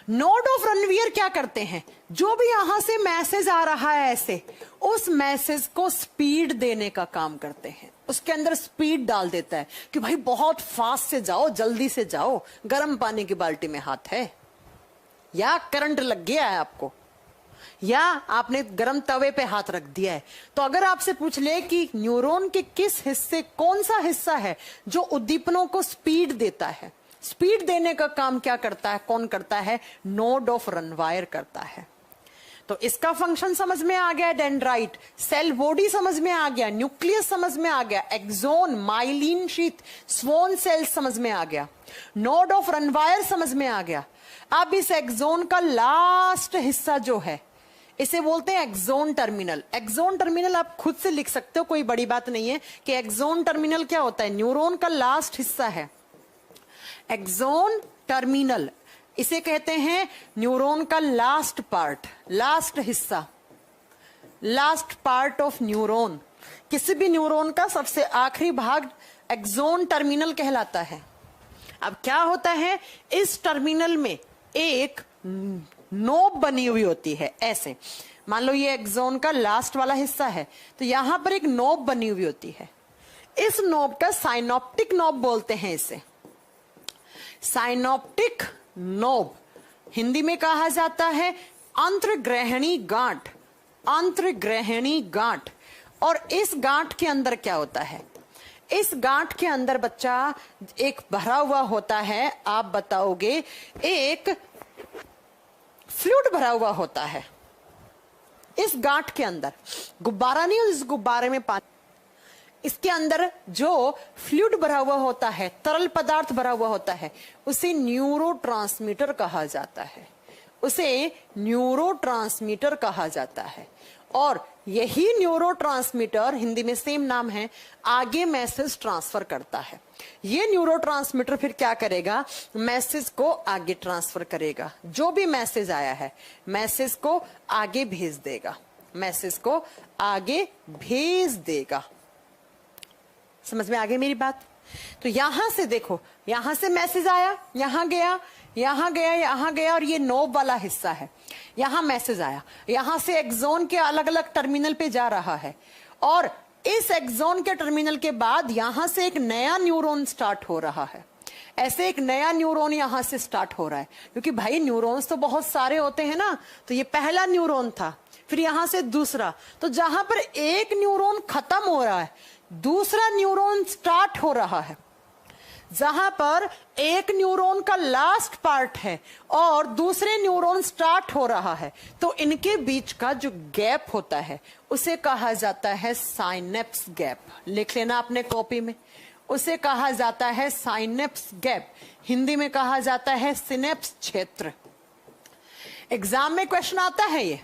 नोड ऑफ रनवियर क्या करते हैं? जो भी यहां से मैसेज आ रहा है ऐसे, उस मैसेज को स्पीड देने का काम करते हैं, उसके अंदर स्पीड डाल देता है कि भाई बहुत फास्ट से जाओ, जल्दी से जाओ, गर्म पानी की बाल्टी में हाथ है, या करंट लग गया है आपको, या आपने गर्म तवे पे हाथ रख दिया है। तो अगर आपसे पूछ ले कि न्यूरॉन के किस हिस्से, कौन सा हिस्सा है जो उद्दीपनों को स्पीड देता है, स्पीड देने का काम क्या करता है, कौन करता है? नोड ऑफ रनवायर करता है। तो इसका फंक्शन समझ में आ गया, डेंड्राइट, सेल बॉडी समझ में आ गया, न्यूक्लियस समझ में आ गया, axon, myelin sheath, Schwann cells समझ में आ गया, नोड ऑफ रनवायर समझ में आ गया। अब इस एक्सोन का लास्ट हिस्सा जो है, इसे बोलते हैं एक्सोन टर्मिनल। एक्सोन टर्मिनल आप खुद से लिख सकते हो, कोई बड़ी बात नहीं है कि एक्सोन टर्मिनल क्या होता है। न्यूरॉन का लास्ट हिस्सा है एक्सोन टर्मिनल, इसे कहते हैं न्यूरॉन का लास्ट पार्ट, लास्ट हिस्सा, लास्ट पार्ट ऑफ न्यूरॉन। किसी भी न्यूरॉन का सबसे आखिरी भाग एक्सोन टर्मिनल कहलाता है। अब क्या होता है, इस टर्मिनल में एक नोब बनी हुई होती है ऐसे। मान लो ये एक्सोन का लास्ट वाला हिस्सा है, तो यहां पर एक नोब बनी हुई होती है। इस नोब का साइनोप्टिक नोब बोलते हैं इसे, साइनोप्टिक नोब। हिंदी में कहा जाता है अंतर्ग्रहणी गांठ, अंतर्ग्रहणी गांठ। और इस गांठ के अंदर क्या होता है? इस गांठ के अंदर बच्चा एक भरा हुआ होता है, आप बताओगे, एक फ्लूइड भरा हुआ होता है। इस गांठ के अंदर गुब्बारा नहीं, इस गुब्बारे में पानी, इसके अंदर जो फ्लूइड भरा हुआ होता है, तरल पदार्थ भरा हुआ होता है, उसे न्यूरोट्रांसमीटर कहा जाता है। उसे न्यूरोट्रांसमीटर कहा जाता है। और यही न्यूरोट्रांसमीटर, हिंदी में सेम नाम है, आगे मैसेज ट्रांसफर करता है। ये न्यूरोट्रांसमीटर फिर क्या करेगा? मैसेज को आगे ट्रांसफर करेगा। जो भी मैसेज आया है, मैसेज को आगे भेज देगा, मैसेज को आगे भेज देगा। समझ में आ गई मेरी बात? तो यहां से देखो, यहां से मैसेज आया, यहां गया, यहां गया, यहां गया, और ये नोब वाला हिस्सा है। यहां मैसेज आया, यहां से एक्सोन के अलग अलग टर्मिनल पे जा रहा है, और इस एक्सोन के टर्मिनल के बाद यहां से एक नया न्यूरॉन स्टार्ट हो रहा है। ऐसे एक नया न्यूरॉन यहां से स्टार्ट हो रहा है, क्योंकि भाई न्यूरॉन्स तो बहुत सारे होते हैं ना। तो ये पहला न्यूरॉन था, फिर यहां से दूसरा। तो जहां पर एक न्यूरॉन खत्म हो रहा है, दूसरा न्यूरॉन स्टार्ट हो रहा है। जहां पर एक न्यूरॉन का लास्ट पार्ट है और दूसरे न्यूरॉन स्टार्ट हो रहा है, तो इनके बीच का जो गैप होता है उसे कहा जाता है साइनेप्स गैप। लिख लेना अपने कॉपी में, उसे कहा जाता है साइनेप्स गैप। हिंदी में कहा जाता है सिनेप्स क्षेत्र। एग्जाम में क्वेश्चन आता है ये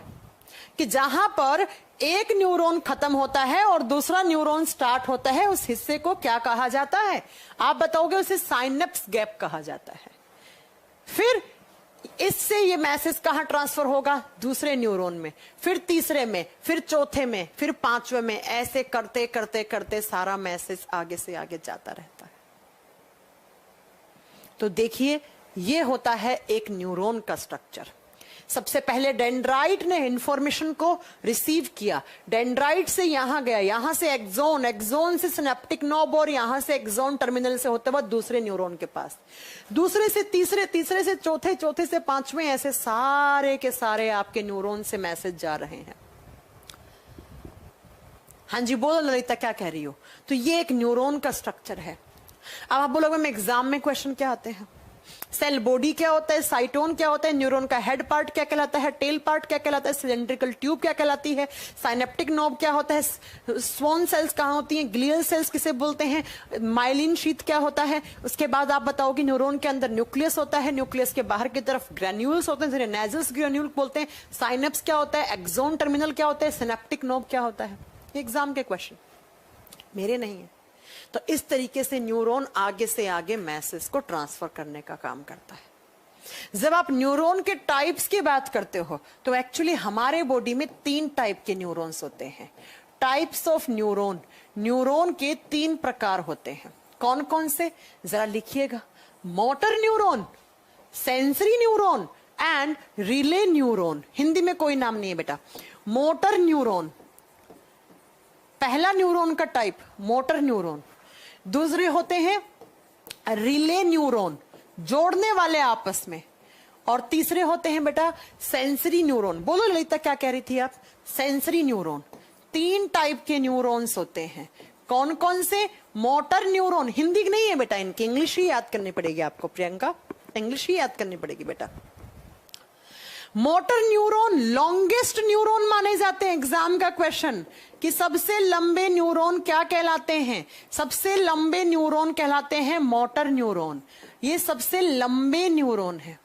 कि जहां पर एक न्यूरॉन खत्म होता है और दूसरा न्यूरॉन स्टार्ट होता है, उस हिस्से को क्या कहा जाता है? आप बताओगे, उसे साइनेप्स गैप कहा जाता है। फिर इससे ये मैसेज कहां ट्रांसफर होगा? दूसरे न्यूरॉन में, फिर तीसरे में, फिर चौथे में, फिर पांचवें में। ऐसे करते करते करते सारा मैसेज आगे से आगे जाता रहता है। तो देखिए, ये होता है एक न्यूरॉन का स्ट्रक्चर। सबसे पहले डेंड्राइट ने इंफॉर्मेशन को रिसीव किया, डेंड्राइट से यहां गया, यहां से एक्सोन, एक्सोन से सिनेप्टिक नोब, और यहां से एक्सोन टर्मिनल से होते हुए दूसरे न्यूरॉन के पास, दूसरे से तीसरे, तीसरे से चौथे, चौथे से पांचवें, ऐसे सारे के सारे आपके न्यूरॉन से मैसेज जा रहे हैं। हाँ जी बोलो ललिता, क्या कह रही हो? तो ये एक न्यूरॉन का स्ट्रक्चर है। अब आप बोलोगे मैं एग्जाम में क्वेश्चन क्या आते हैं? सेल बॉडी क्या होता है, साइटोन क्या होता है, न्यूरॉन का हेड पार्ट क्या कहलाता है, टेल पार्ट क्या कहलाता है, सिलेंड्रिकल ट्यूब क्या कहलाती है, साइनेप्टिक नोब क्या होता है, स्वॉन सेल्स कहां होती हैं, ग्लियल सेल्स किसे बोलते हैं, माइलिन शीथ क्या होता है। उसके बाद आप बताओगे न्यूरॉन के अंदर न्यूक्लियस होता है, न्यूक्लियस के बाहर की तरफ ग्रेन्यूल्स होते हैं, जिन्हें नेजल्स ग्रेन्यूल बोलते हैं। साइनेप्स क्या होता है, एक्सोन टर्मिनल क्या होता है, सिनेप्टिक नोब क्या होता है। एग्जाम के क्वेश्चन मेरे नहीं है। तो इस तरीके से न्यूरॉन आगे से आगे मैसेज को ट्रांसफर करने का काम करता है। जब आप न्यूरॉन के टाइप्स की बात करते हो, तो एक्चुअली हमारे बॉडी में 3 टाइप के न्यूरॉन्स होते हैं। टाइप्स ऑफ न्यूरॉन, न्यूरॉन के 3 प्रकार होते हैं। कौन कौन से, जरा लिखिएगा। Motor neuron, sensory neuron and relay neuron. Hindi में कोई नाम नहीं है बेटा। मोटर न्यूरॉन, पहला न्यूरॉन का टाइप मोटर न्यूरॉन। दूसरे होते हैं रिले न्यूरॉन, जोड़ने वाले आपस में। और तीसरे होते हैं बेटा सेंसरी न्यूरॉन। बोलो ललिता, क्या कह रही थी आप? Sensory neuron. 3 टाइप के न्यूरॉन्स होते हैं। कौन कौन से? मोटर न्यूरॉन, हिंदी नहीं है बेटा, इनकी इंग्लिश ही याद करनी पड़ेगी आपको प्रियंका, इंग्लिश ही याद करनी पड़ेगी बेटा। मोटर न्यूरॉन लॉन्गेस्ट न्यूरॉन माने जाते हैं। एग्जाम का क्वेश्चन कि सबसे लंबे न्यूरॉन क्या कहलाते हैं? सबसे लंबे न्यूरॉन कहलाते हैं मोटर न्यूरॉन। ये सबसे लंबे न्यूरॉन है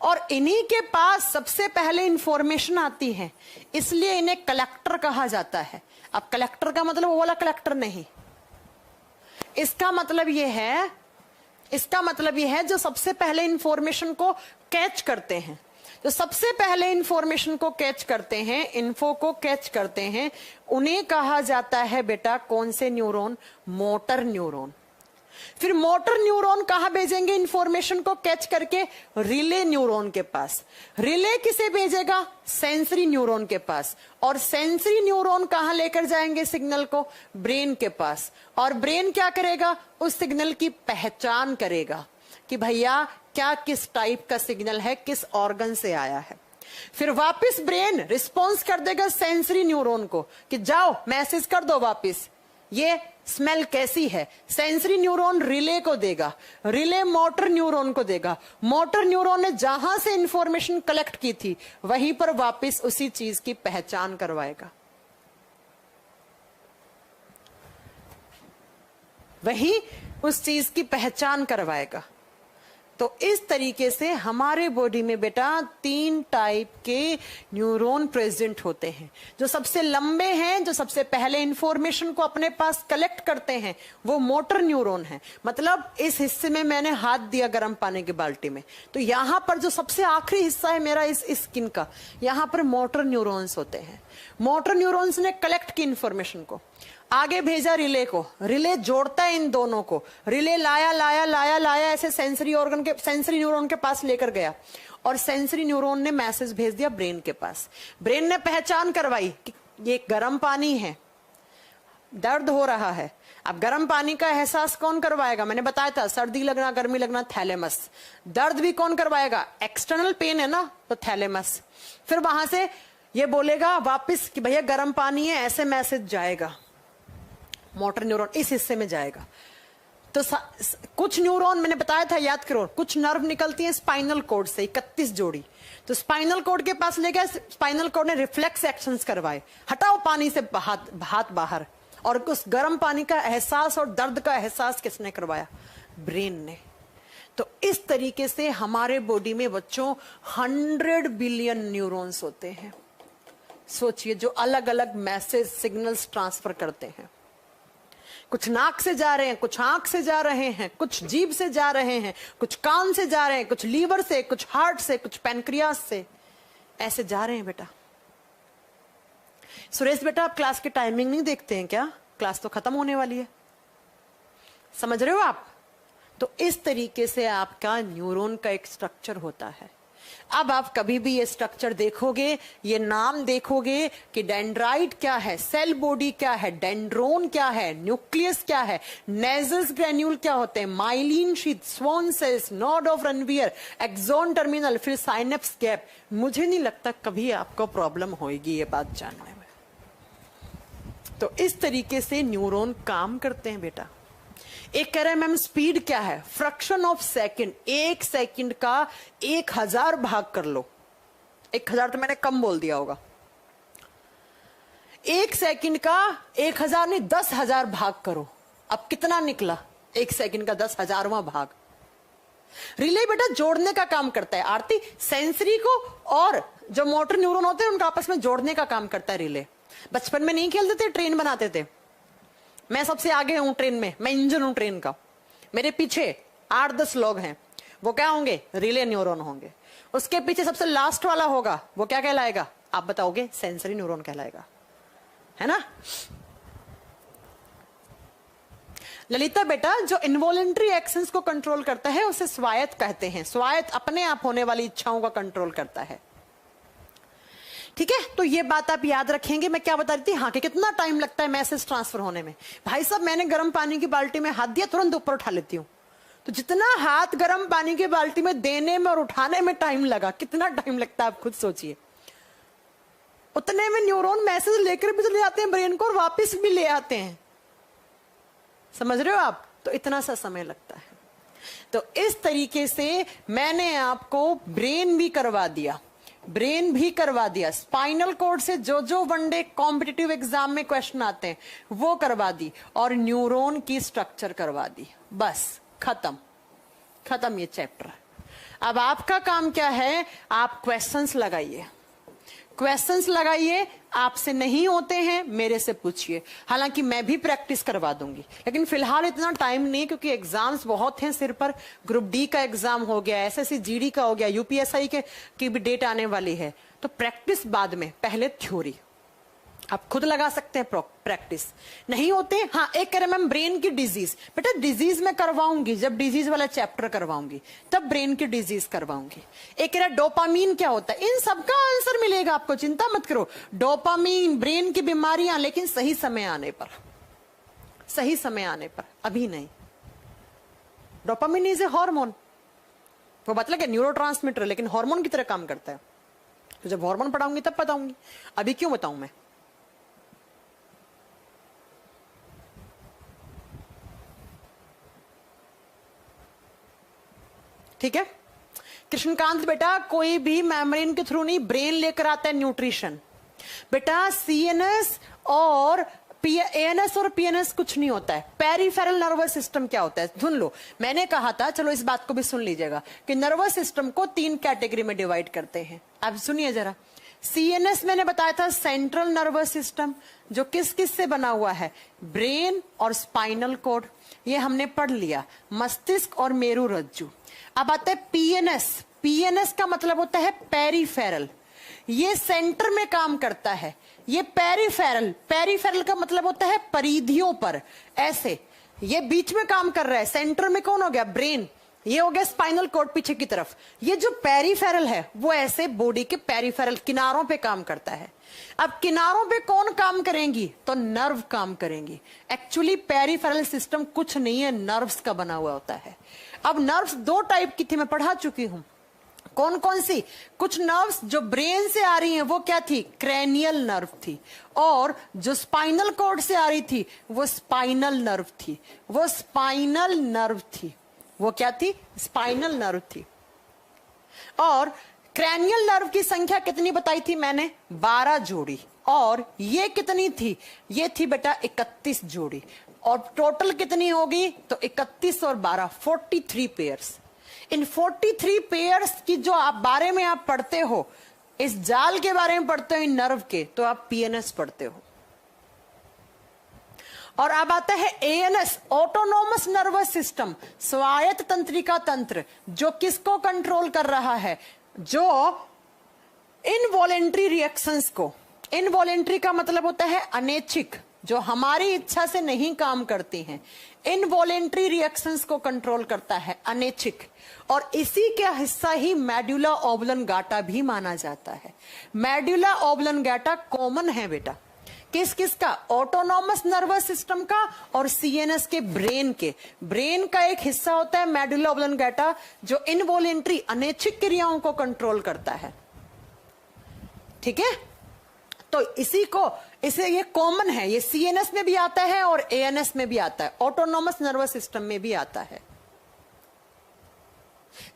और इन्हीं के पास सबसे पहले इंफॉर्मेशन आती है, इसलिए इन्हें कलेक्टर कहा जाता है। अब कलेक्टर का मतलब वो वाला कलेक्टर नहीं, इसका मतलब ये है जो सबसे पहले इंफॉर्मेशन को कैच करते हैं। जो सबसे पहले इंफॉर्मेशन को कैच करते हैं, इन्फो को कैच करते हैं, उन्हें कहा जाता है बेटा कौन से न्यूरॉन? Motor neuron. फिर मोटर न्यूरॉन कहां भेजेंगे इंफॉर्मेशन को कैच करके? रिले न्यूरॉन के पास। रिले किसे भेजेगा? सेंसरी न्यूरॉन के पास। और सेंसरी न्यूरॉन कहां लेकर जाएंगे सिग्नल को? ब्रेन के पास। और ब्रेन क्या करेगा? उस सिग्नल की पहचान करेगा कि भैया क्या किस टाइप का सिग्नल है, किस ऑर्गन से आया है। फिर वापस ब्रेन रिस्पॉन्स कर देगा सेंसरी न्यूरॉन को कि जाओ मैसेज कर दो वापस, ये स्मेल कैसी है। सेंसरी न्यूरॉन रिले को देगा, रिले मोटर न्यूरॉन को देगा, मोटर न्यूरॉन ने जहां से इंफॉर्मेशन कलेक्ट की थी वहीं पर वापस उसी चीज की पहचान करवाएगा, वही उस चीज की पहचान करवाएगा। तो इस तरीके से हमारे बॉडी में बेटा 3 टाइप के न्यूरॉन प्रेजेंट होते हैं। जो सबसे लंबे हैं, जो सबसे पहले इंफॉर्मेशन को अपने पास कलेक्ट करते हैं, वो मोटर न्यूरॉन है। मतलब इस हिस्से में मैंने हाथ दिया गर्म पानी की बाल्टी में, तो यहां पर जो सबसे आखिरी हिस्सा है मेरा इस स्किन का, यहां पर मोटर न्यूरॉन्स होते हैं। मोटर न्यूरॉन्स ने कलेक्ट की इंफॉर्मेशन को, आगे भेजा रिले को, रिले जोड़ता है इन दोनों को, रिले लाया लाया लाया लाया ऐसे सेंसरी ऑर्गन के, सेंसरी न्यूरॉन के पास लेकर गया, और सेंसरी न्यूरॉन ने मैसेज भेज दिया ब्रेन के पास। ब्रेन ने पहचान करवाई कि ये गर्म पानी है, दर्द हो रहा है। अब गर्म पानी का एहसास कौन करवाएगा? मैंने बताया था, सर्दी लगना गर्मी लगना थैलेमस। दर्द भी कौन करवाएगा? एक्सटर्नल पेन है ना, तो थैलेमस। फिर वहां से ये बोलेगा वापस कि भैया गर्म पानी है, ऐसे मैसेज जाएगा, मोटर न्यूरॉन इस हिस्से में जाएगा। तो कुछ न्यूरॉन मैंने बताया था, याद करो, कुछ नर्व निकलती है स्पाइनल कोड से, 31 जोड़ी। तो स्पाइनल कोड के पास ले गए, स्पाइनल कोड ने रिफ्लेक्स एक्शंस करवाए, हटाओ पानी से हाथ बाहर। और उस गर्म पानी का एहसास और दर्द का एहसास किसने करवाया? ब्रेन ने। तो इस तरीके से हमारे बॉडी में बच्चों 100 बिलियन न्यूरॉन्स होते हैं। सोचिए, जो अलग अलग मैसेज सिग्नल्स ट्रांसफर करते हैं। कुछ नाक से जा रहे हैं, कुछ आंख से जा रहे हैं, कुछ जीभ से जा रहे हैं, कुछ कान से जा रहे हैं, कुछ लीवर से, कुछ हार्ट से, कुछ पैनक्रियास से, ऐसे जा रहे हैं बेटा। सुरेश बेटा, आप क्लास की टाइमिंग नहीं देखते हैं क्या? क्लास तो खत्म होने वाली है, समझ रहे हो आप? तो इस तरीके से आपका न्यूरॉन का एक स्ट्रक्चर होता है। अब आप कभी भी ये स्ट्रक्चर देखोगे, ये नाम देखोगे कि डेंड्राइट क्या है, सेल बॉडी क्या है, डेंड्रोन क्या है, न्यूक्लियस क्या है, नेजल्स ग्रेन्यूल क्या होते हैं, myelin sheath, Schwann cells, node of Ranvier, axon terminal, फिर साइनेप्स गैप। मुझे नहीं लगता कभी आपको प्रॉब्लम होगी ये बात जानने में। तो इस तरीके से न्यूरॉन काम करते हैं बेटा। एक कह रहे हैं मैम स्पीड क्या है? फ्रैक्शन ऑफ सेकंड, 1 सेकंड का 1000 भाग कर लो। 1000 तो मैंने कम बोल दिया होगा। 1 सेकंड का 1000 नहीं 10,000 भाग करो। अब कितना निकला? 1 सेकंड का 10,000वां भाग। रिले बेटा जोड़ने का काम करता है आरती, सेंसरी को और जो मोटर न्यूरॉन होते हैं उनका आपस में जोड़ने का काम करता है रिले। बचपन में नहीं खेलते थे, ट्रेन बनाते थे। मैं सबसे आगे हूं ट्रेन में, मैं इंजन हूं ट्रेन का। मेरे पीछे 8-10 लोग हैं, वो क्या होंगे? रिले न्यूरॉन होंगे। उसके पीछे सबसे लास्ट वाला होगा, वो क्या कहलाएगा? आप बताओगे? सेंसरी न्यूरॉन कहलाएगा, है ना? ललिता बेटा, जो इनवॉलेंट्री एक्शंस को कंट्रोल करता है उसे स्वायत्त कहते हैं। स्वायत्त अपने आप होने वाली इच्छाओं का कंट्रोल करता है। ठीक है, तो ये बात आप याद रखेंगे। मैं क्या बता रही थी? हाँ, कि कितना टाइम लगता है मैसेज ट्रांसफर होने में। भाई साहब, मैंने गर्म पानी की बाल्टी में हाथ दिया, तुरंत ऊपर उठा लेती हूँ। तो जितना हाथ गर्म पानी की बाल्टी में देने में और उठाने में टाइम लगा, कितना टाइम लगता है आप खुद सोचिए। उतने में न्यूरॉन मैसेज लेकर भी चले जाते हैं ब्रेन को और वापिस भी ले आते हैं। समझ रहे हो आप? तो इतना सा समय लगता है। तो इस तरीके से मैंने आपको ब्रेन भी करवा दिया, ब्रेन भी करवा दिया, स्पाइनल कॉर्ड से जो जो वनडे कॉम्पिटिटिव एग्जाम में क्वेश्चन आते हैं वो करवा दी, और न्यूरॉन की स्ट्रक्चर करवा दी। बस खत्म ये चैप्टर। अब आपका काम क्या है? आप क्वेश्चंस लगाइए, क्वेश्चंस लगाइए। आपसे नहीं होते हैं मेरे से पूछिए। हालांकि मैं भी प्रैक्टिस करवा दूंगी, लेकिन फिलहाल इतना टाइम नहीं, क्योंकि एग्जाम्स बहुत हैं सिर पर। ग्रुप डी का एग्जाम हो गया, एसएससी जीडी का हो गया, यूपीएसआई की भी डेट आने वाली है। तो प्रैक्टिस बाद में, पहले थ्योरी। आप खुद लगा सकते हैं प्रैक्टिस। नहीं होते? हाँ, एक कह रहे मैम ब्रेन की डिजीज। बेटा डिजीज में करवाऊंगी, जब डिजीज वाला चैप्टर करवाऊंगी तब ब्रेन की डिजीज करवाऊंगी। एक कह रहा डोपामीन क्या होता है? इन सबका आंसर मिलेगा आपको, चिंता मत करो। डोपामीन, ब्रेन की बीमारियां, लेकिन सही समय आने पर, सही समय आने पर, अभी नहीं। डोपामीन इज ए हार्मोन, वो मतलब न्यूरोट्रांसमीटर, लेकिन हार्मोन की तरह काम करता है। तो जब हार्मोन पढ़ाऊंगी तब बताऊंगी, अभी क्यों बताऊं मैं। ठीक है कृष्णकांत बेटा, कोई भी मेम्ब्रेन के थ्रू नहीं, ब्रेन लेकर आता है न्यूट्रिशन। बेटा सीएनएस और एएनएस और पीएनएस कुछ नहीं होता है। पेरिफेरल नर्वस सिस्टम क्या होता है सुन लो, मैंने कहा था, चलो इस बात को भी सुन लीजिएगा कि नर्वस सिस्टम को 3 कैटेगरी में डिवाइड करते हैं। अब सुनिए जरा, सीएनएस मैंने बताया था सेंट्रल नर्वस सिस्टम, जो किस किस से बना हुआ है, ब्रेन और स्पाइनल कॉर्ड, ये हमने पढ़ लिया, मस्तिष्क और मेरु रज्जु। अब आता है पीएनएस, पीएनएस का मतलब होता है पेरिफेरल, ये सेंटर में काम करता है। ये पेरिफेरल, पेरिफेरल का मतलब होता है परिधियों पर, ऐसे ये बीच में काम कर रहा है। सेंटर में कौन हो गया, ब्रेन, ये हो गया स्पाइनल कॉर्ड पीछे की तरफ। ये जो पेरिफेरल है वो ऐसे बॉडी के पेरिफेरल किनारों पे काम करता है। अब किनारों पे कौन काम करेंगी, तो नर्व काम करेंगी। एक्चुअली पेरिफेरल सिस्टम कुछ नहीं है, नर्व्स का बना हुआ होता है। अब नर्व्स 2 टाइप की थी, मैं पढ़ा चुकी हूं। कौन कौन सी, कुछ नर्व्स जो ब्रेन से आ रही हैं वो क्या थी, क्रेनियल नर्व थी, और जो स्पाइनल कॉर्ड से आ रही थी वो स्पाइनल नर्व थी, वो स्पाइनल नर्व थी, वो क्या थी, स्पाइनल नर्व थी। और क्रेनियल नर्व की संख्या कितनी बताई थी मैंने, 12 जोड़ी, और ये कितनी थी, ये थी बेटा 31 जोड़ी। और टोटल कितनी होगी, तो 31 और 12 43 पेयर्स। इन 43 पेयर्स की जो आप बारे में आप पढ़ते हो, इस जाल के बारे में पढ़ते हो, इन नर्व के, तो आप पीएनएस पढ़ते हो। और अब आता है एएनएस, ऑटोनोमस नर्वस सिस्टम, स्वायत्त तंत्रिका तंत्र, जो किसको कंट्रोल कर रहा है, जो इनवॉलेंट्री रिएक्शंस को, इनवॉलेंट्री का मतलब होता है अनैच्छिक, जो हमारी इच्छा से नहीं काम करती हैं, इनवॉलेंट्री रिएक्शंस को कंट्रोल करता है, अनैच्छिक। और इसी का हिस्सा ही मेडुला ऑब्लंगाटा भी माना जाता है। मेडुला ऑब्लंगाटा कॉमन है बेटा, किस किस का, ऑटोनॉमस नर्वस सिस्टम का और सीएनएस के, ब्रेन के। ब्रेन का एक हिस्सा होता है मेडुला ऑब्लंगाटा, जो इनवॉलेंट्री अनैच्छिक क्रियाओं को कंट्रोल करता है। ठीक है, तो इसे ये कॉमन है, ये सीएनएस में भी आता है और एएनएस में भी आता है, ऑटोनॉमस नर्वस सिस्टम में भी आता है।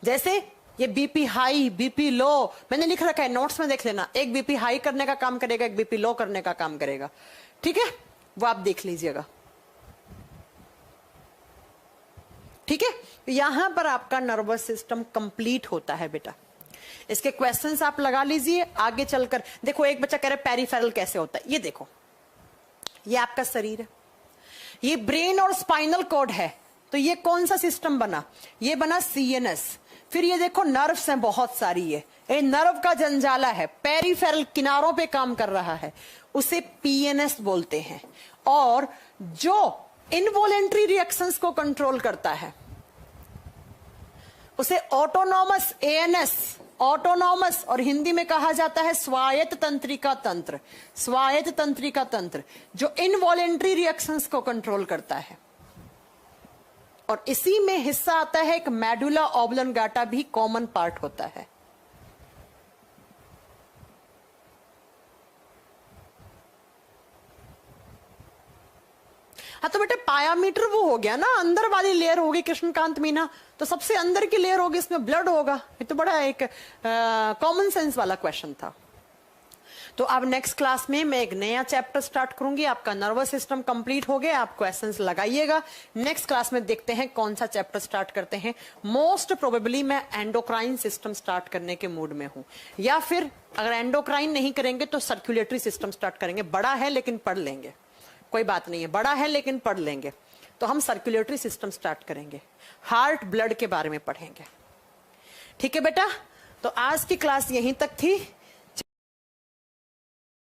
जैसे ये बीपी हाई, बीपी लो, मैंने लिख रखा है, नोट्स में देख लेना, एक बीपी हाई करने का काम करेगा, एक बीपी लो करने का काम करेगा। ठीक है, वो आप देख लीजिएगा। ठीक है, यहां पर आपका नर्वस सिस्टम कंप्लीट होता है बेटा। इसके क्वेश्चंस आप लगा लीजिए आगे चलकर। देखो एक बच्चा कह रहा है पेरिफेरल कैसे होता है, ये देखो, ये आपका शरीर है, ये ब्रेन और स्पाइनल कॉर्ड है, तो ये कौन सा सिस्टम बना, ये बना सीएनएस। फिर ये देखो नर्व्स हैं बहुत सारी, ये नर्व का जंजाला है, पेरिफेरल किनारों पे काम कर रहा है, उसे पीएनएस बोलते हैं। और जो इनवॉलेंट्री रिएक्शंस को कंट्रोल करता है उसे ऑटोनॉमस, एएनएस, ऑटोनॉमस, और हिंदी में कहा जाता है स्वायत्त तंत्रिका तंत्र, स्वायत्त तंत्रिका तंत्र, जो इनवॉलेंट्री रिएक्शंस को कंट्रोल करता है। और इसी में हिस्सा आता है एक मेडुला ऑब्लंगाटा भी कॉमन पार्ट होता है। हाँ तो बेटे पायामीटर वो हो गया ना, अंदर वाली लेयर होगी कृष्णकांत मीना, तो सबसे अंदर की लेयर होगी, इसमें ब्लड होगा। ये तो बड़ा एक कॉमन सेंस वाला क्वेश्चन था। तो अब नेक्स्ट क्लास में मैं एक नया चैप्टर स्टार्ट करूंगी। आपका नर्वस सिस्टम कंप्लीट हो गया, आप क्वेश्चंस लगाइएगा। नेक्स्ट क्लास में देखते हैं कौन सा चैप्टर स्टार्ट करते हैं। मोस्ट प्रोबेबली मैं एंडोक्राइन सिस्टम स्टार्ट करने के मूड में हूं, या फिर अगर एंडोक्राइन नहीं करेंगे तो सर्कुलेटरी सिस्टम स्टार्ट करेंगे। बड़ा है लेकिन पढ़ लेंगे, कोई बात नहीं है, बड़ा है लेकिन पढ़ लेंगे। तो हम सर्कुलेटरी सिस्टम स्टार्ट करेंगे, हार्ट ब्लड के बारे में पढ़ेंगे। ठीक है बेटा, तो आज की क्लास यहीं तक थी।